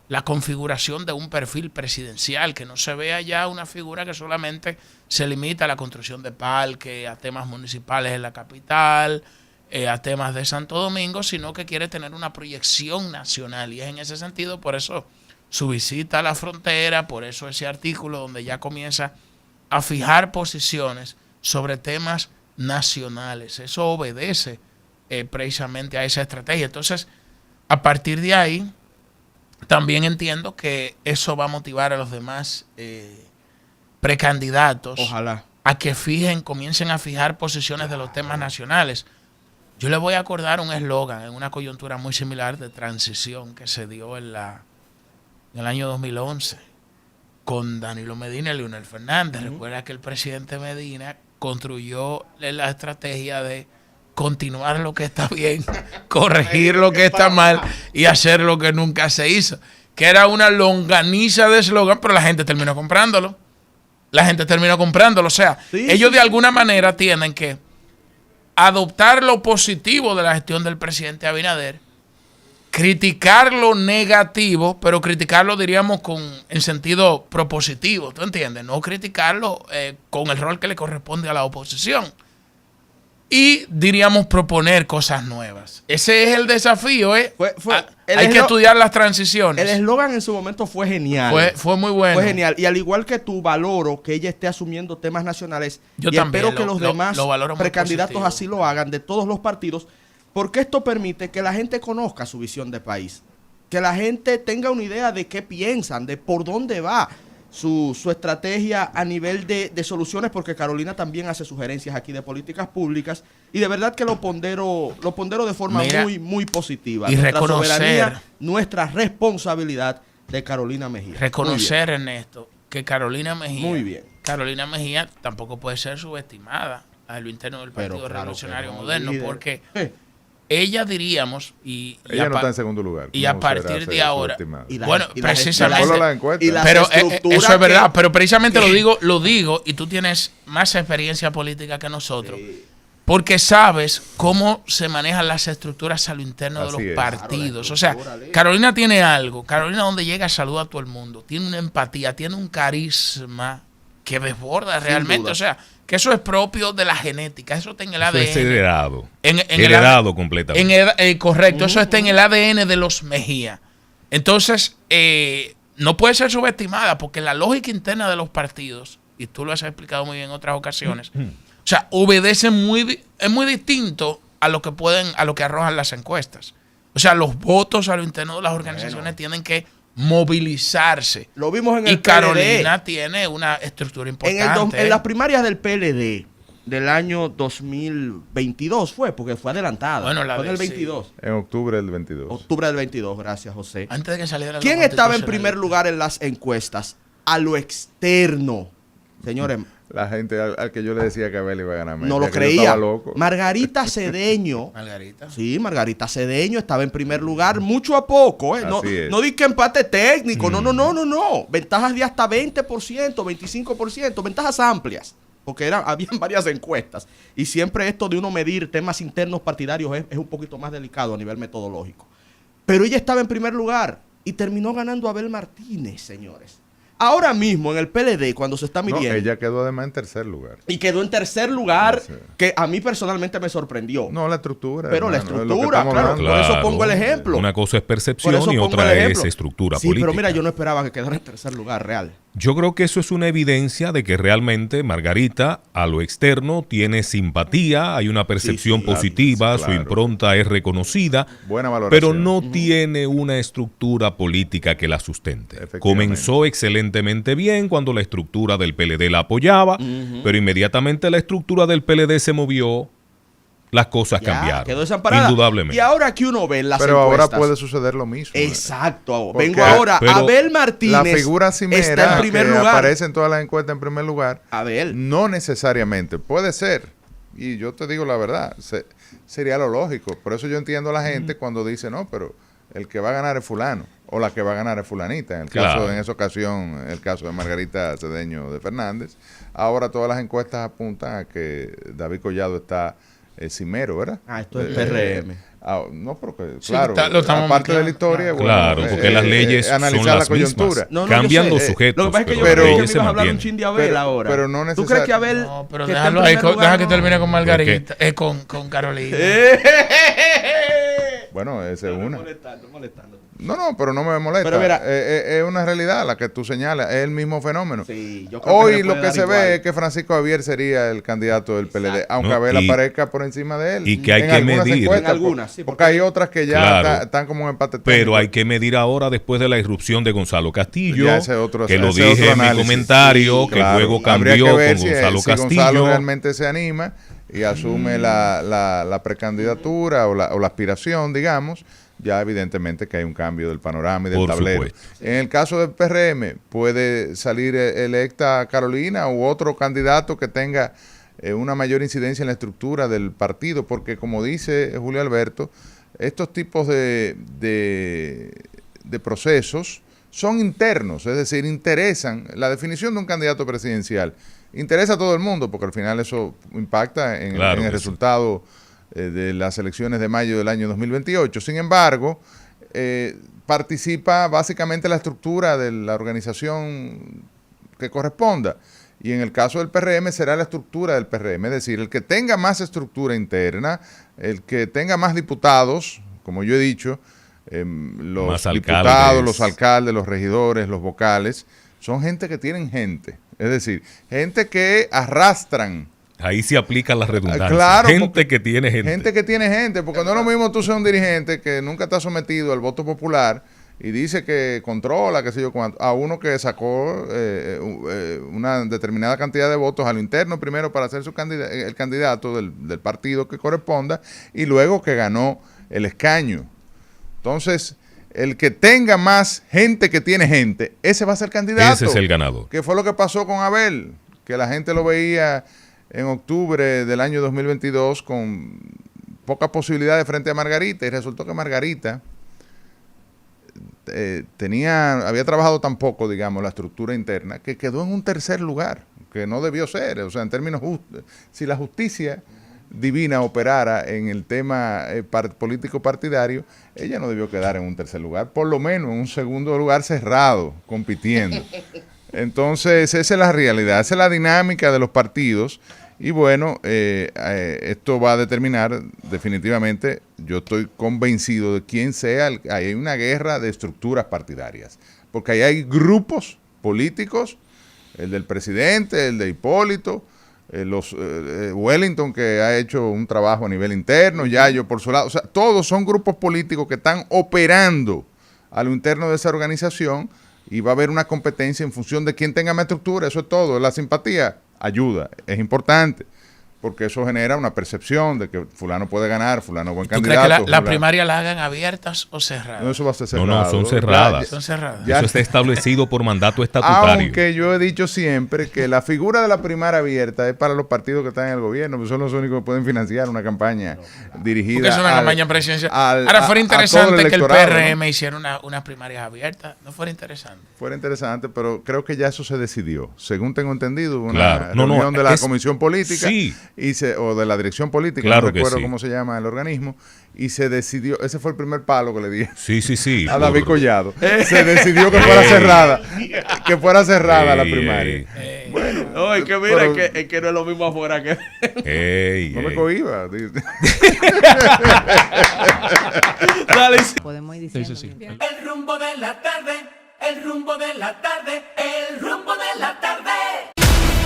la configuración de un perfil presidencial, que no se vea ya una figura que solamente se limita a la construcción de parques, a temas municipales en la capital, a temas de Santo Domingo, sino que quiere tener una proyección nacional. Y es en ese sentido, por eso su visita a la frontera, por eso ese artículo donde ya comienza a fijar posiciones sobre temas nacionales. Eso obedece precisamente a esa estrategia. Entonces, a partir de ahí, también entiendo que eso va a motivar a los demás precandidatos. Ojalá. A que comiencen a fijar posiciones de los temas nacionales. Yo le voy a acordar un eslogan en una coyuntura muy similar de transición que se dio en el año 2011 con Danilo Medina y Leonel Fernández. Recuerda que el presidente Medina construyó la estrategia de continuar lo que está bien, corregir lo que está mal y hacer lo que nunca se hizo. Que era una longaniza de eslogan, pero la gente terminó comprándolo. O sea, ellos de alguna manera tienen que adoptar lo positivo de la gestión del presidente Abinader, criticar lo negativo, pero criticarlo, diríamos, en sentido propositivo, ¿tú entiendes? No criticarlo con el rol que le corresponde a la oposición. Y, diríamos, proponer cosas nuevas. Ese es el desafío, ¿eh? Hay que estudiar las transiciones. El eslogan en su momento fue genial. Fue muy bueno. Fue genial. Y al igual que tú, valoro que ella esté asumiendo temas nacionales. Yo y también espero que los demás precandidatos positivo. así lo hagan, de todos los partidos, porque esto permite que la gente conozca su visión de país. Que la gente tenga una idea de qué piensan, de por dónde va su estrategia a nivel de soluciones, porque Carolina también hace sugerencias aquí de políticas públicas y de verdad que lo pondero de forma muy positiva. Y nuestra reconocer, soberanía, nuestra responsabilidad de Carolina Mejía. Reconocer, Ernesto, que Carolina Mejía tampoco puede ser subestimada a lo interno del Partido Revolucionario Moderno, porque ella, diríamos, ella no está en segundo lugar. Y a partir de ahora, precisamente, pero eso es verdad, pero precisamente lo digo, y tú tienes más experiencia política que nosotros, porque sabes cómo se manejan las estructuras a lo interno de los partidos. O sea, Carolina tiene algo. Carolina, donde llega, saluda a todo el mundo. Tiene una empatía, tiene un carisma que desborda realmente. O sea, que eso es propio de la genética. Eso está en el ADN. Eso es heredado. Heredado completamente. Correcto. Eso está en el ADN de los Mejía. Entonces, no puede ser subestimada porque la lógica interna de los partidos, y tú lo has explicado muy bien en otras ocasiones, o sea, obedece es muy distinto a lo que arrojan las encuestas. O sea, los votos a lo interno de las organizaciones tienen que movilizarse. Lo vimos en el PLD. Carolina tiene una estructura importante. En las primarias del PLD del año 2022 porque fue adelantada. Bueno, fue en el 22. Sí. En octubre del 22. Octubre del 22, gracias, José. Antes de que saliera la ¿Quién estaba en primer lugar en las encuestas? A lo externo. Señores, la gente al que yo le decía que Abel iba a ganar. No lo creía. Margarita Cedeño. Margarita Cedeño estaba en primer lugar, mucho a poco. No di que empate técnico. No. Ventajas de hasta 20%, 25%. Ventajas amplias. porque habían varias encuestas, y siempre esto de uno medir temas internos partidarios es un poquito más delicado a nivel metodológico. Pero ella estaba en primer lugar y terminó ganando a Abel Martínez, señores. Ahora mismo en el PLD, cuando se está midiendo... No, ella quedó además en tercer lugar. Y quedó en tercer lugar, Sí. que a mí personalmente me sorprendió. No, la estructura. Pero la hermano, es lo que estructura, estamos claro, hablando. por eso pongo el ejemplo. Una cosa es Por percepción eso y pongo otra el es ejemplo. estructura Sí, política. pero mira, yo no esperaba que quedara en tercer lugar, real. Yo creo que eso es una evidencia de que realmente Margarita a lo externo tiene simpatía, hay una percepción claro, positiva, su claro. impronta es reconocida, Buena valoración. pero no tiene una estructura política que la sustente. Efectivamente. Comenzó excelentemente bien cuando la estructura del PLD la apoyaba, pero inmediatamente la estructura del PLD se movió, las cosas Ya, cambiaron. quedó desamparada. Indudablemente. Y ahora que uno ve en las Pero ahora encuestas... puede suceder lo mismo. Exacto. Porque- Vengo ahora. pero Abel Martínez La figura está cimera en primer que lugar. aparece en todas las encuestas en primer lugar, Abel. no necesariamente, puede ser, y yo te digo la verdad, sería lo lógico. Por eso yo entiendo a la gente cuando dice, no, pero el que va a ganar es fulano, o la que va a ganar es fulanita. En el Claro. caso, en esa ocasión, el caso de Margarita Cedeño de Fernández. Ahora todas las encuestas apuntan a que David Collado está cimero, ¿verdad? Esto es PRM. No, porque, Sí, claro, lo estamos aparte de la mezclando. historia, Claro, porque las leyes son analizar las la coyuntura. mismas. No, Cambian yo sé. los sujetos, Lo que pasa es que yo pero creo las que me leyes se ibas a hablar un mantienen. chin de Abel Pero- ahora. pero no ¿Tú crees que necesar- Abel... No, pero que está en déjalo ahí, primer lugar, deja que no? termine con Margarita, con Carolina. Bueno, esa es una. Molestando. No, pero no me molesta. Pero mira- es una realidad la que tú señalas, es el mismo fenómeno. Sí, yo creo Hoy le lo puede que dar se igual. ve es que Francisco Javier sería el candidato del PLD, aunque No, Abel y- aparezca por encima de él. y que hay en que algunas medir. encuestas, En algunas, sí, porque hay otras que ya Claro. están como en empate Pero técnico. hay que medir ahora, después de la irrupción de Gonzalo Castillo, Ya ese otro- que lo ese dije otro en mi análisis. comentario, Sí, que claro. luego Habría cambió que ver con si Gonzalo Gonzalo Castillo. realmente se anima y asume la precandidatura o la aspiración, digamos. Ya evidentemente que hay un cambio del panorama y del Por tablero. supuesto. En el caso del PRM, puede salir electa Carolina u otro candidato que tenga una mayor incidencia en la estructura del partido, porque como dice Julio Alberto, estos tipos de procesos son internos, es decir, interesan, la definición de un candidato presidencial interesa a todo el mundo, porque al final eso impacta en, Claro en el que sí. resultado de las elecciones de mayo del año 2028. Sin embargo, participa básicamente la estructura de la organización que corresponda. Y en el caso del PRM será la estructura del PRM, es decir, el que tenga más estructura interna, el que tenga más diputados, como yo he dicho, los Más diputados, alcaldes. los alcaldes, los regidores, los vocales, son gente que tienen gente. Es decir, gente que arrastran. Ahí se aplica la redundancia. Claro, gente porque- que tiene gente. Gente que tiene gente, porque no es lo mismo tú ser un dirigente que nunca está sometido al voto popular y dice que controla, qué sé yo cuánto, a uno que sacó una determinada cantidad de votos a lo interno primero para ser el candidato del partido que corresponda y luego que ganó el escaño. Entonces, el que tenga más gente que tiene gente, ese va a ser el candidato. Ese es el ganador. ¿Qué fue lo que pasó con Abel? Que la gente lo veía en octubre del año 2022 con pocas posibilidades frente a Margarita y resultó que Margarita había trabajado tan poco, digamos, la estructura interna que quedó en un tercer lugar, que no debió ser. O sea, en términos justos, si la justicia divina operara en el tema político partidario, ella no debió quedar en un tercer lugar, por lo menos en un segundo lugar cerrado, compitiendo. Entonces, esa es la realidad, esa es la dinámica de los partidos. Y bueno, esto va a determinar definitivamente, yo estoy convencido de quién sea, hay una guerra de estructuras partidarias, porque ahí hay grupos políticos, el del presidente, el de Hipólito, Wellington, que ha hecho un trabajo a nivel interno, Yayo por su lado, o sea, todos son grupos políticos que están operando a lo interno de esa organización y va a haber una competencia en función de quién tenga más estructura, eso es todo. La simpatía ayuda, es importante, porque eso genera una percepción de que fulano puede ganar, fulano es buen ¿Tú crees que candidato. la fulano- primaria la hagan abiertas o cerradas? No, eso va a ser No, cerrado. no, son cerradas. Son cerradas. Ya- Eso está establecido por mandato estatutario. Aunque yo he dicho siempre que la figura de la primaria abierta es para los partidos que están en el gobierno, pues son los únicos que pueden financiar una campaña dirigida. Porque es una al- campaña presidencial. al- Ahora, a- fuera a interesante todo el que el electorado, PRM ¿no? hiciera unas primarias abiertas. ¿No fuera interesante? Fuera interesante, pero creo que ya eso se decidió. Según tengo entendido, hubo una Claro. No, no, reunión de la es- comisión política sí. o de la dirección política, Claro no que recuerdo sí. cómo se llama el organismo, y se decidió, ese fue el primer palo que le di Sí, sí, sí. a David por- Collado. Se decidió que fuera cerrada, la Ey, primaria. ey, No, es que mira, Pero- es que no es lo mismo afuera que... ey, No me ey. cohiba. Dale. Podemos ir diciendo. El rumbo de la tarde, el rumbo de la tarde, el rumbo de la tarde.